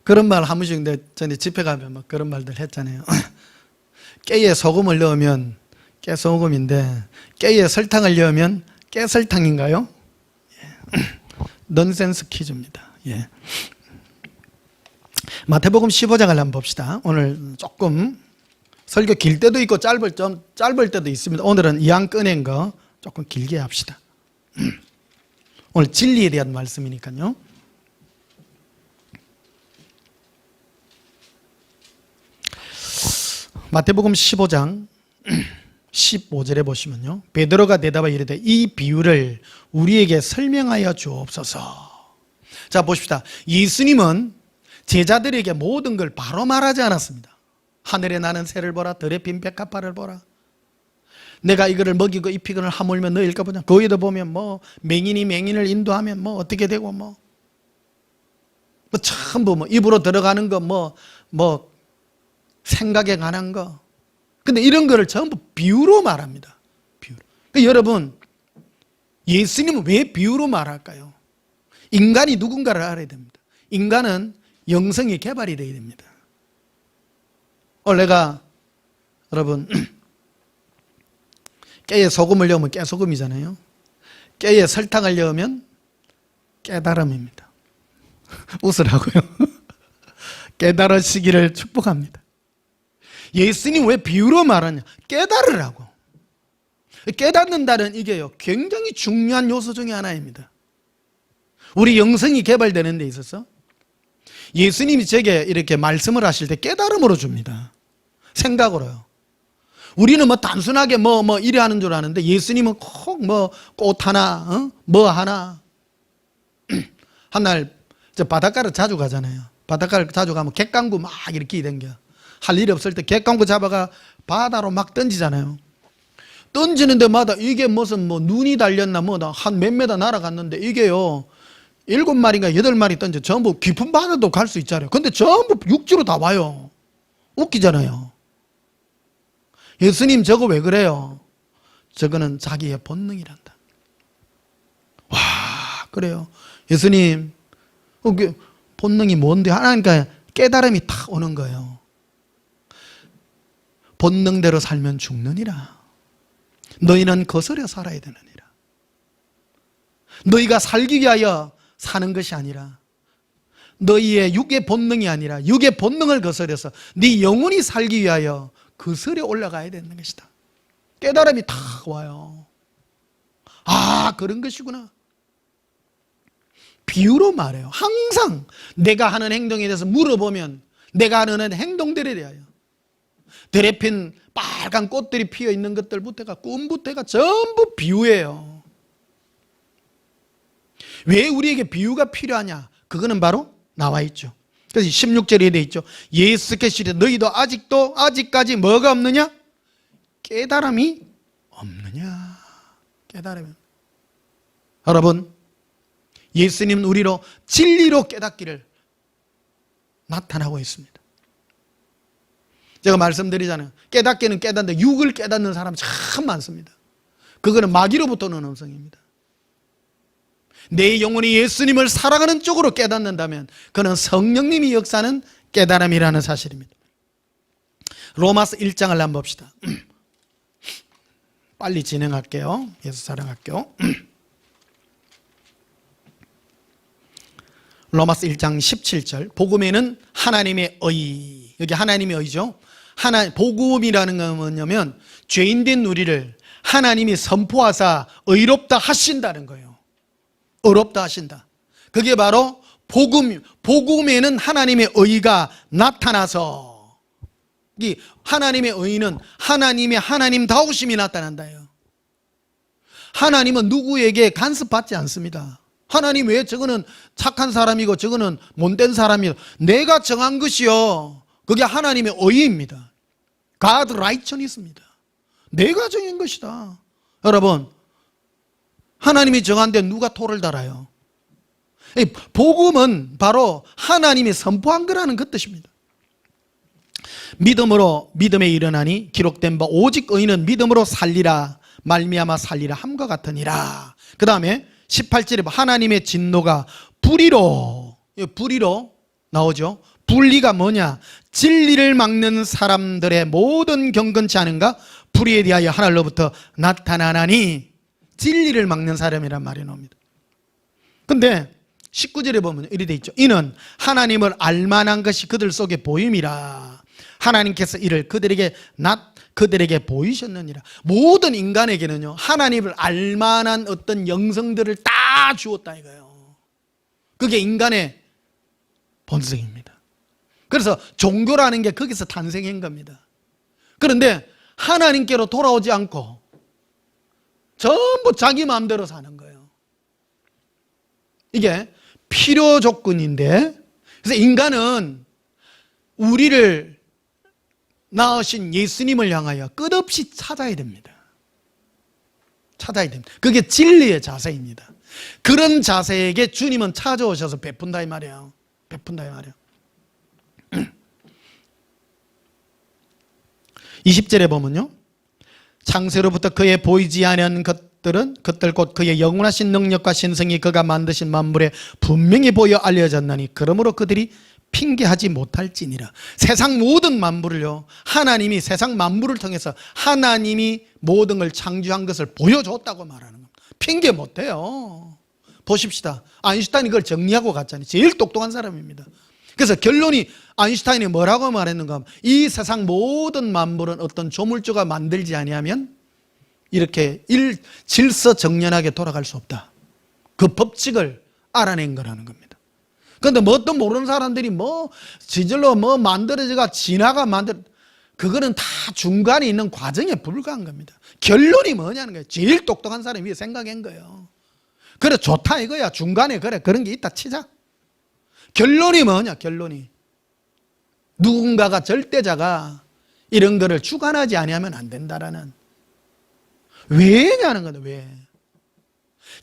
그런 말 한 번씩 전에 집회 가면 막 그런 말들 했잖아요. 깨에 소금을 넣으면 깨소금인데 깨에 설탕을 넣으면 깨설탕인가요? 넌센스 퀴즈입니다. 예. 마태복음 15장을 한번 봅시다. 오늘 조금 설교 길 때도 있고 짧을 때도 있습니다. 오늘은 이왕 꺼낸 거 조금 길게 합시다. 오늘 진리에 대한 말씀이니까요. 마태복음 15장 15절에 보시면요, 베드로가 대답하여 이르되 이 비유를 우리에게 설명하여 주옵소서. 자, 보십시다. 예수님은 제자들에게 모든 걸 바로 말하지 않았습니다. 하늘에 나는 새를 보라, 들에 핀 백합화를 보라, 내가 이거를 먹이고 입히거늘 하물며 너일까 보자. 거기도 보면 뭐 맹인이 맹인을 인도하면 뭐 어떻게 되고 뭐 전부 뭐 입으로 들어가는 거 뭐 생각에 관한 거. 근데 이런 거를 전부 비유로 말합니다. 비유로. 그러니까 여러분, 예수님은 왜 비유로 말할까요? 인간이 누군가를 알아야 됩니다. 인간은 영성이 개발이 되어야 됩니다. 내가 여러분 깨에 소금을 넣으면 깨소금이잖아요. 깨에 설탕을 넣으면 깨달음입니다. 웃으라고요. 깨달으시기를 축복합니다. 예수님 왜 비유로 말하냐? 깨달으라고. 깨닫는다는 이게요, 굉장히 중요한 요소 중에 하나입니다. 우리 영성이 개발되는 데 있어서 예수님이 제게 이렇게 말씀을 하실 때 깨달음으로 줍니다. 생각으로요. 우리는 뭐 단순하게 뭐 이래 하는 줄 아는데 예수님은 꼭 뭐 꽃 하나, 뭐 하나. 한날 저 바닷가를 자주 가잖아요. 바닷가를 자주 가면 갯강구 막 이렇게 댕겨. 할 일이 없을 때 갯강구 잡아가 바다로 막 던지잖아요. 던지는 데마다 이게 무슨 뭐 눈이 달렸나 뭐다 한 몇 메다 날아갔는데 이게요 7마리인가 8마리 던져 전부 깊은 바다도 갈 수 있잖아요. 근데 전부 육지로 다 와요. 웃기잖아요. 예수님 저거 왜 그래요? 저거는 자기의 본능이란다. 와, 그래요. 예수님 본능이 뭔데? 하나니까 깨달음이 탁 오는 거예요. 본능대로 살면 죽느니라. 너희는 거스려 살아야 되느니라. 너희가 살기 위하여 사는 것이 아니라 너희의 육의 본능이 아니라 육의 본능을 거스려서 네 영혼이 살기 위하여 거스려 올라가야 되는 것이다. 깨달음이 탁 와요. 아, 그런 것이구나. 비유로 말해요. 항상 내가 하는 행동에 대해서 물어보면 내가 하는 행동들에 대하여 들에 핀 빨간 꽃들이 피어 있는 것들부터가 꿈부터가 전부 비유예요. 왜 우리에게 비유가 필요하냐? 그거는 바로 나와 있죠. 그래서 16절에 되어 있죠. 예수께서 이르되 너희도 아직까지 뭐가 없느냐? 깨달음이 없느냐? 깨달음이. 여러분, 예수님은 우리로 진리로 깨닫기를 나타나고 있습니다. 제가 말씀드리잖아요. 깨닫기는 깨닫는데 육을 깨닫는 사람 참 많습니다. 그거는 마귀로부터 오는 음성입니다. 내 영혼이 예수님을 사랑하는 쪽으로 깨닫는다면 그는 성령님이 역사하는 깨달음이라는 사실입니다. 로마서 1장을 한번 봅시다. 빨리 진행할게요. 예수 사랑학교. 로마서 1장 17절. 복음에는 하나님의 의. 여기 하나님의 의죠. 복음이라는 건 뭐냐면 죄인된 우리를 하나님이 선포하사 의롭다 하신다는 거예요. 의롭다 하신다. 그게 바로 복음에는 하나님의 의가 나타나서, 이 하나님의 의는 하나님의 하나님다우심이 나타난다요. 하나님은 누구에게 간섭받지 않습니다. 하나님 왜 저거는 착한 사람이고 저거는 못된 사람이고, 내가 정한 것이요, 그게 하나님의 의입니다. God righteous입니다. 내가 정한 것이다. 여러분, 하나님이 정한 데 누가 토를 달아요? 복음은 바로 하나님이 선포한 거라는 그 뜻입니다. 믿음으로 믿음에 일어나니 기록된 바 오직 의인은 믿음으로 살리라 말미암아 살리라 함과 같으니라. 그 다음에 18절에 하나님의 진노가 불의로 나오죠. 불의가 뭐냐? 진리를 막는 사람들의 모든 경건치 않은가? 불의에 대하여 하늘로부터 나타나나니, 진리를 막는 사람이란 말이 나옵니다. 근데 19절에 보면 이리 돼 있죠. 이는 하나님을 알만한 것이 그들 속에 보임이라. 하나님께서 이를 그들에게 보이셨느니라. 모든 인간에게는요, 하나님을 알만한 어떤 영성들을 다 주었다 이거예요. 그게 인간의 본성입니다. 그래서 종교라는 게 거기서 탄생한 겁니다. 그런데 하나님께로 돌아오지 않고 전부 자기 마음대로 사는 거예요. 이게 필요 조건인데, 그래서 인간은 우리를 낳으신 예수님을 향하여 끝없이 찾아야 됩니다. 찾아야 됩니다. 그게 진리의 자세입니다. 그런 자세에게 주님은 찾아오셔서 베푼다 이 말이에요. 베푼다 이 말이에요. 20절에 보면요, 창세로부터 그의 보이지 않은 것들 곧 그의 영원하신 능력과 신성이 그가 만드신 만물에 분명히 보여 알려졌나니 그러므로 그들이 핑계하지 못할지니라. 세상 모든 만물을요, 하나님이 세상 만물을 통해서 하나님이 모든 걸 창조한 것을 보여줬다고 말하는 겁니다. 핑계 못해요. 보십시다. 아인슈타인이 그걸 정리하고 갔잖아요. 제일 똑똑한 사람입니다. 그래서 결론이, 아인슈타인이 뭐라고 말했는가 하면, 이 세상 모든 만물은 어떤 조물주가 만들지 아니하면 이렇게 질서정연하게 돌아갈 수 없다. 그 법칙을 알아낸 거라는 겁니다. 그런데 뭣도 모르는 사람들이 지절로 만들어져가 진화가 그거는 다 중간에 있는 과정에 불과한 겁니다. 결론이 뭐냐는 거예요. 제일 똑똑한 사람이 생각한 거예요. 그래 좋다 이거야. 중간에 그런 게 있다 치자. 결론이 뭐냐? 결론이 누군가가 절대자가 이런 거를 주관하지 아니하면 안 된다라는, 왜냐는 거다. 왜?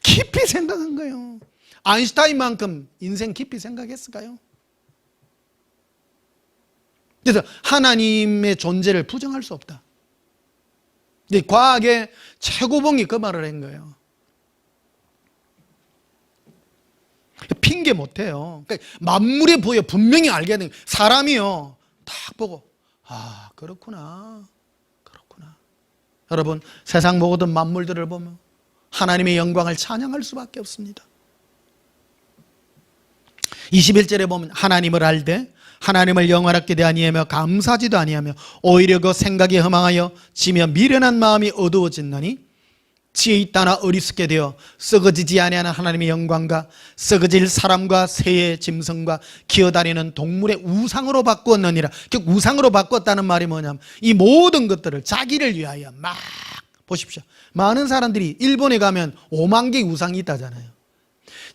깊이 생각한 거예요. 아인슈타인만큼 인생 깊이 생각했을까요? 그래서 하나님의 존재를 부정할 수 없다. 근데 과학의 최고봉이 그 말을 한 거예요. 핑계 못해요. 그러니까 만물에 보여 분명히 알게 되는, 사람이요 딱 보고 그렇구나. 여러분, 세상 모든 만물들을 보면 하나님의 영광을 찬양할 수밖에 없습니다. 21절에 보면 하나님을 알되 하나님을 영원하게 대하니하며 감사하지도 아니하며 오히려 그 생각이 허망하여 지며 미련한 마음이 어두워진다니, 지혜 있다나 어리석게 되어 썩어지지 아니하는 하나님의 영광과 썩어질 사람과 새의 짐승과 기어다니는 동물의 우상으로 바꾸었느니라. 즉 우상으로 바꾸었다는 말이 뭐냐면, 이 모든 것들을 자기를 위하여 막, 보십시오. 많은 사람들이 일본에 가면 5만 개의 우상이 있다잖아요.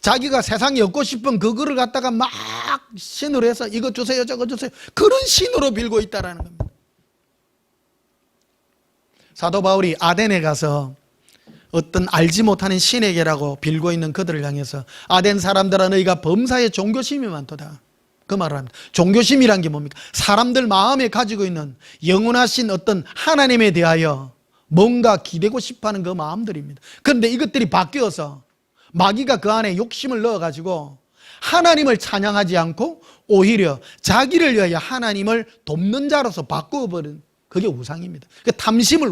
자기가 세상에 얻고 싶은 그거를 갖다가 막 신으로 해서 이거 주세요 저거 주세요, 그런 신으로 빌고 있다라는 겁니다. 사도 바울이 아덴에 가서 어떤 알지 못하는 신에게라고 빌고 있는 그들을 향해서, 아덴 사람들아 너희가 범사에 종교심이 많도다, 그 말을 합니다. 종교심이란 게 뭡니까? 사람들 마음에 가지고 있는 영원하신 어떤 하나님에 대하여 뭔가 기대고 싶어하는 그 마음들입니다. 그런데 이것들이 바뀌어서 마귀가 그 안에 욕심을 넣어가지고 하나님을 찬양하지 않고 오히려 자기를 위하여 하나님을 돕는 자로서 바꾸어버린, 그게 우상입니다. 그 탐심을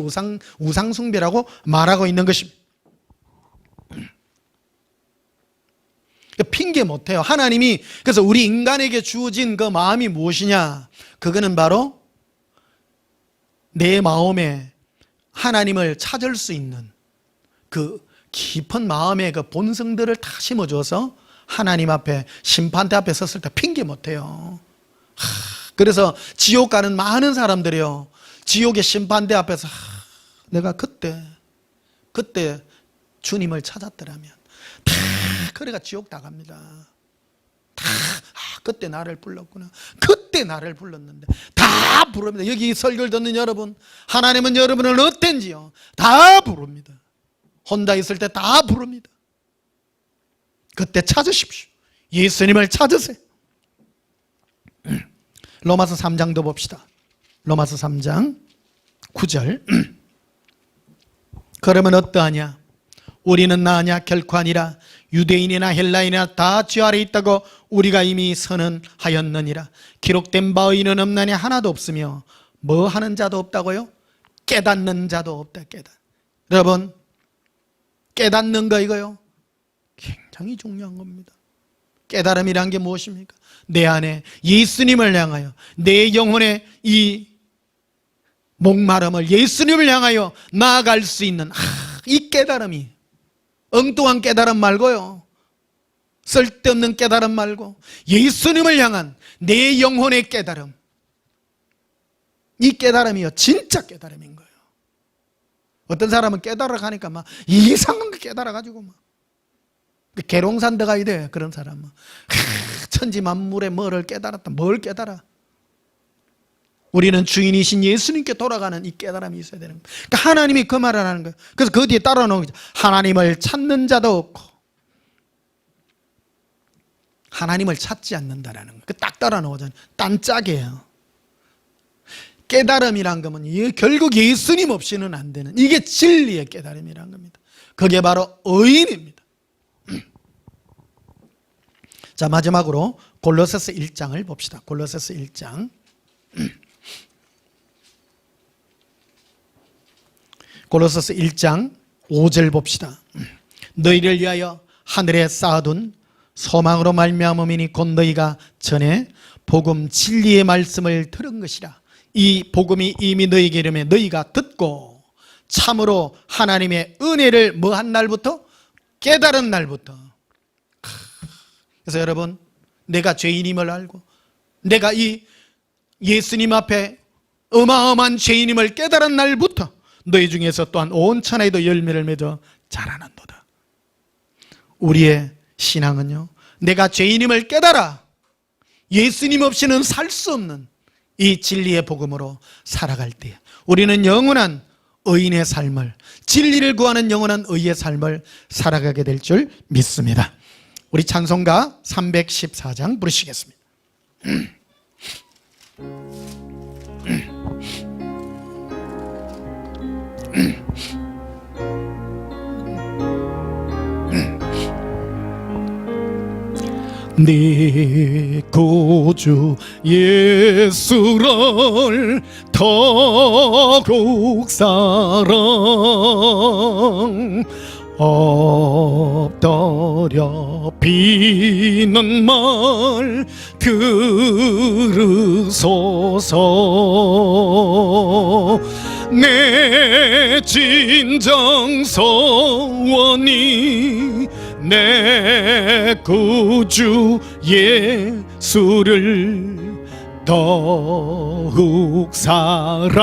우상숭배라고 말하고 있는 것입니다. 핑계 못해요. 하나님이 그래서 우리 인간에게 주어진 그 마음이 무엇이냐? 그거는 바로 내 마음에 하나님을 찾을 수 있는 그 깊은 마음의 그 본성들을 다 심어줘서 하나님 앞에, 심판대 앞에 섰을 때 핑계 못해요. 그래서 지옥 가는 많은 사람들이요, 지옥의 심판대 앞에서 내가 그때 주님을 찾았더라면, 다 그래가 지옥 다 갑니다. 다 그때 나를 불렀구나, 그때 나를 불렀는데, 다 부릅니다. 여기 설교를 듣는 여러분, 하나님은 여러분을 어땠는지요 다 부릅니다. 혼자 있을 때 다 부릅니다. 그때 찾으십시오. 예수님을 찾으세요. 로마서 3장도 봅시다. 로마서 3장 9절. 그러면 어떠하냐? 우리는 나으냐? 결코 아니라. 유대인이나 헬라인이나 다 죄 아래 있다고 우리가 이미 선언하였느니라. 기록된 바 의인은 없나니 하나도 없으며 뭐 하는 자도 없다고요? 깨닫는 자도 없다. 여러분, 깨닫는 거 이거요, 굉장히 중요한 겁니다. 깨달음이란 게 무엇입니까? 내 안에 예수님을 향하여, 내 영혼의 이 목마름을 예수님을 향하여 나아갈 수 있는 이 깨달음이, 엉뚱한 깨달음 말고요, 쓸데없는 깨달음 말고 예수님을 향한 내 영혼의 깨달음, 이 깨달음이요 진짜 깨달음인 거예요. 어떤 사람은 깨달아 가니까 막 이상한 거 깨달아 가지고 막 계룡산 들어가야 돼. 그런 사람은 천지 만물의 뭐를 깨달았다. 뭘 깨달아? 우리는 주인이신 예수님께 돌아가는 이 깨달음이 있어야 되는 거예요. 그러니까 하나님이 그 말을 하는 거예요. 그래서 그 뒤에 따라 놓은 거죠. 하나님을 찾는 자도 없고, 하나님을 찾지 않는다라는 거예요. 딱 따라 놓으잖아요. 딴짝이에요. 깨달음이란 거면 결국 예수님 없이는 안 되는, 이게 진리의 깨달음이란 겁니다. 그게 바로 의인입니다. 자, 마지막으로 골로새서 1장을 봅시다. 골로새서 1장. 골로새서 1장 5절 봅시다. 너희를 위하여 하늘에 쌓아둔 소망으로 말미암음이니 곧 너희가 전에 복음 진리의 말씀을 들은 것이라. 이 복음이 이미 너희에게 이르매 너희가 듣고 참으로 하나님의 은혜를 뭐 한 날부터? 깨달은 날부터. 그래서 여러분, 내가 죄인임을 알고 내가 이 예수님 앞에 어마어마한 죄인임을 깨달은 날부터 너희 중에서 또한 온 천하에도 열매를 맺어 자라는도다. 우리의 신앙은요, 내가 죄인임을 깨달아 예수님 없이는 살 수 없는 이 진리의 복음으로 살아갈 때 우리는 영원한 의인의 삶을, 진리를 구하는 영원한 의의 삶을 살아가게 될 줄 믿습니다. 우리 찬송가 314장 부르시겠습니다. 네 구주 예수를 더욱 사랑 엎드려 비는 말 들으소서. 내 진정 소원이 내 구주 예수를 더욱 사랑,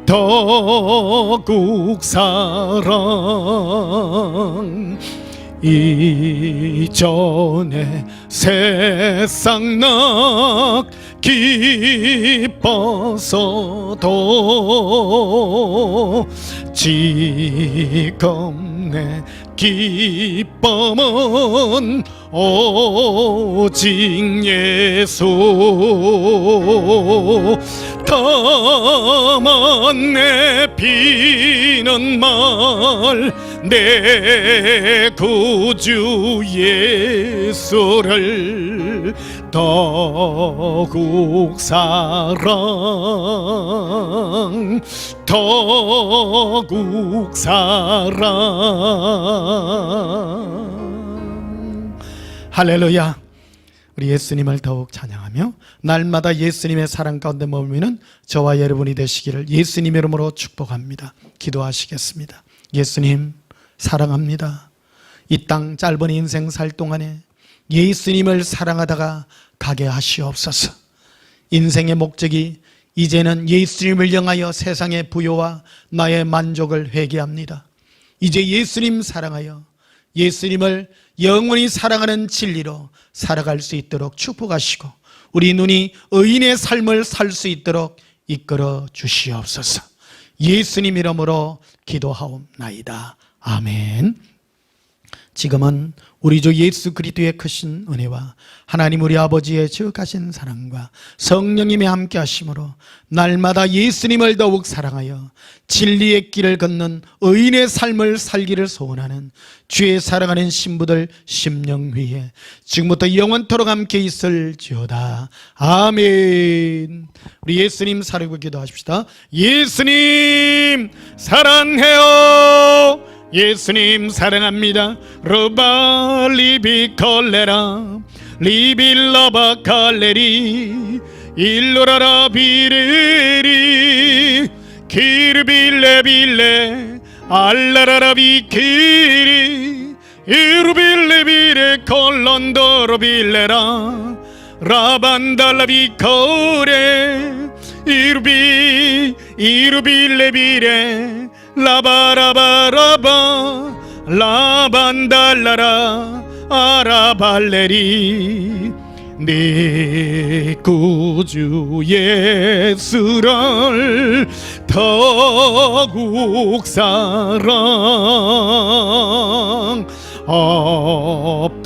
더욱 사랑. 이전에 세상 낙 기뻐서도 지금 내 기쁨은 오직 예수. 다만 내 비는 말 내 구주 예수를 더욱 사랑, 더욱 사랑. 할렐루야. 우리 예수님을 더욱 찬양하며 날마다 예수님의 사랑 가운데 머무는 저와 여러분이 되시기를 예수님 이름으로 축복합니다. 기도하시겠습니다. 예수님 사랑합니다. 이 땅 짧은 인생 살 동안에 예수님을 사랑하다가 가게 하시옵소서. 인생의 목적이 이제는 예수님을 향하여 세상의 부요와 나의 만족을 회개합니다. 이제 예수님 사랑하여 예수님을 영원히 사랑하는 진리로 살아갈 수 있도록 축복하시고 우리 눈이 의인의 삶을 살 수 있도록 이끌어 주시옵소서. 예수님 이름으로 기도하옵나이다. 아멘. 지금은 우리 주 예수 그리스도의 크신 은혜와 하나님 우리 아버지의 지극하신 사랑과 성령님의 함께 하심으로 날마다 예수님을 더욱 사랑하여 진리의 길을 걷는 의인의 삶을 살기를 소원하는 주의 사랑하는 신부들 심령 위에 지금부터 영원토록 함께 있을지어다. 아멘. 우리 예수님 사랑하고 기도하십시다. 예수님 사랑해요. 예수님 사랑합니다. 로바 리비 콜레라 리빌라바 칼레리 일로라라 비레리 키르빌레 빌레 알라라라 비키리 이루빌레 비레 콜론도로 빌레라 라반달라 비코레 이루빌레 비레 라바라바라바 라반달라라 아라발레리 네 구주 예수를 더욱 사랑 엎드려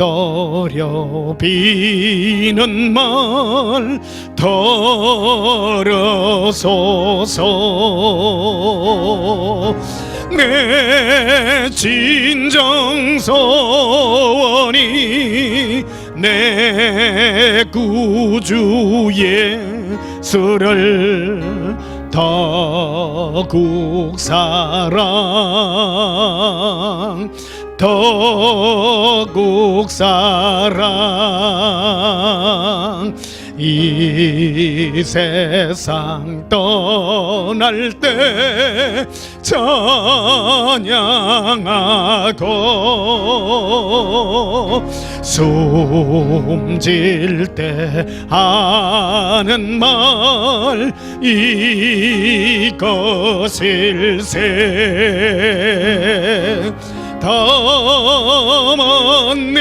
비는 말 덜어소서. 내 진정 소원이 내 구주 예수를 더욱 사랑 더욱 사랑 이 세상 떠날 때 찬양하고 숨질 때 하는 말 이것일세. 더 먼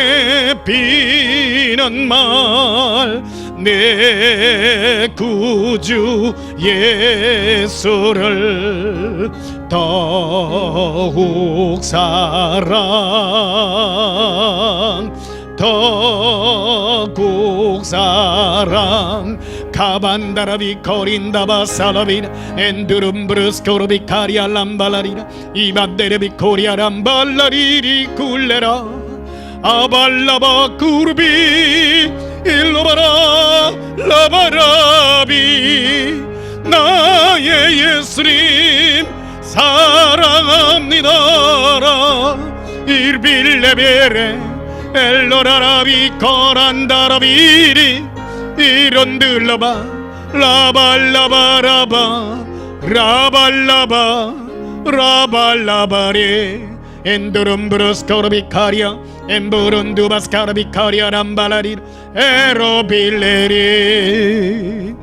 비는 말 내 구주 예수를 더욱 사랑 더욱 사랑 가반다라비 코린다바 살라비나 엔두름브루스 코르비 카리아 람발라리나 이반데레비 코리아 람발라리리 굴레라 아발라바 쿠르비 일로바라 라바라비 나의 예수님 사랑합니다라 일빌레베레 엘로라라비 코란다라비리 이런들라바 라발라바라바 라발라바 라발라바레 엔두름브루스 코르비카리아 엠부룬두바스카르비카리아 람발라리 에로빌레리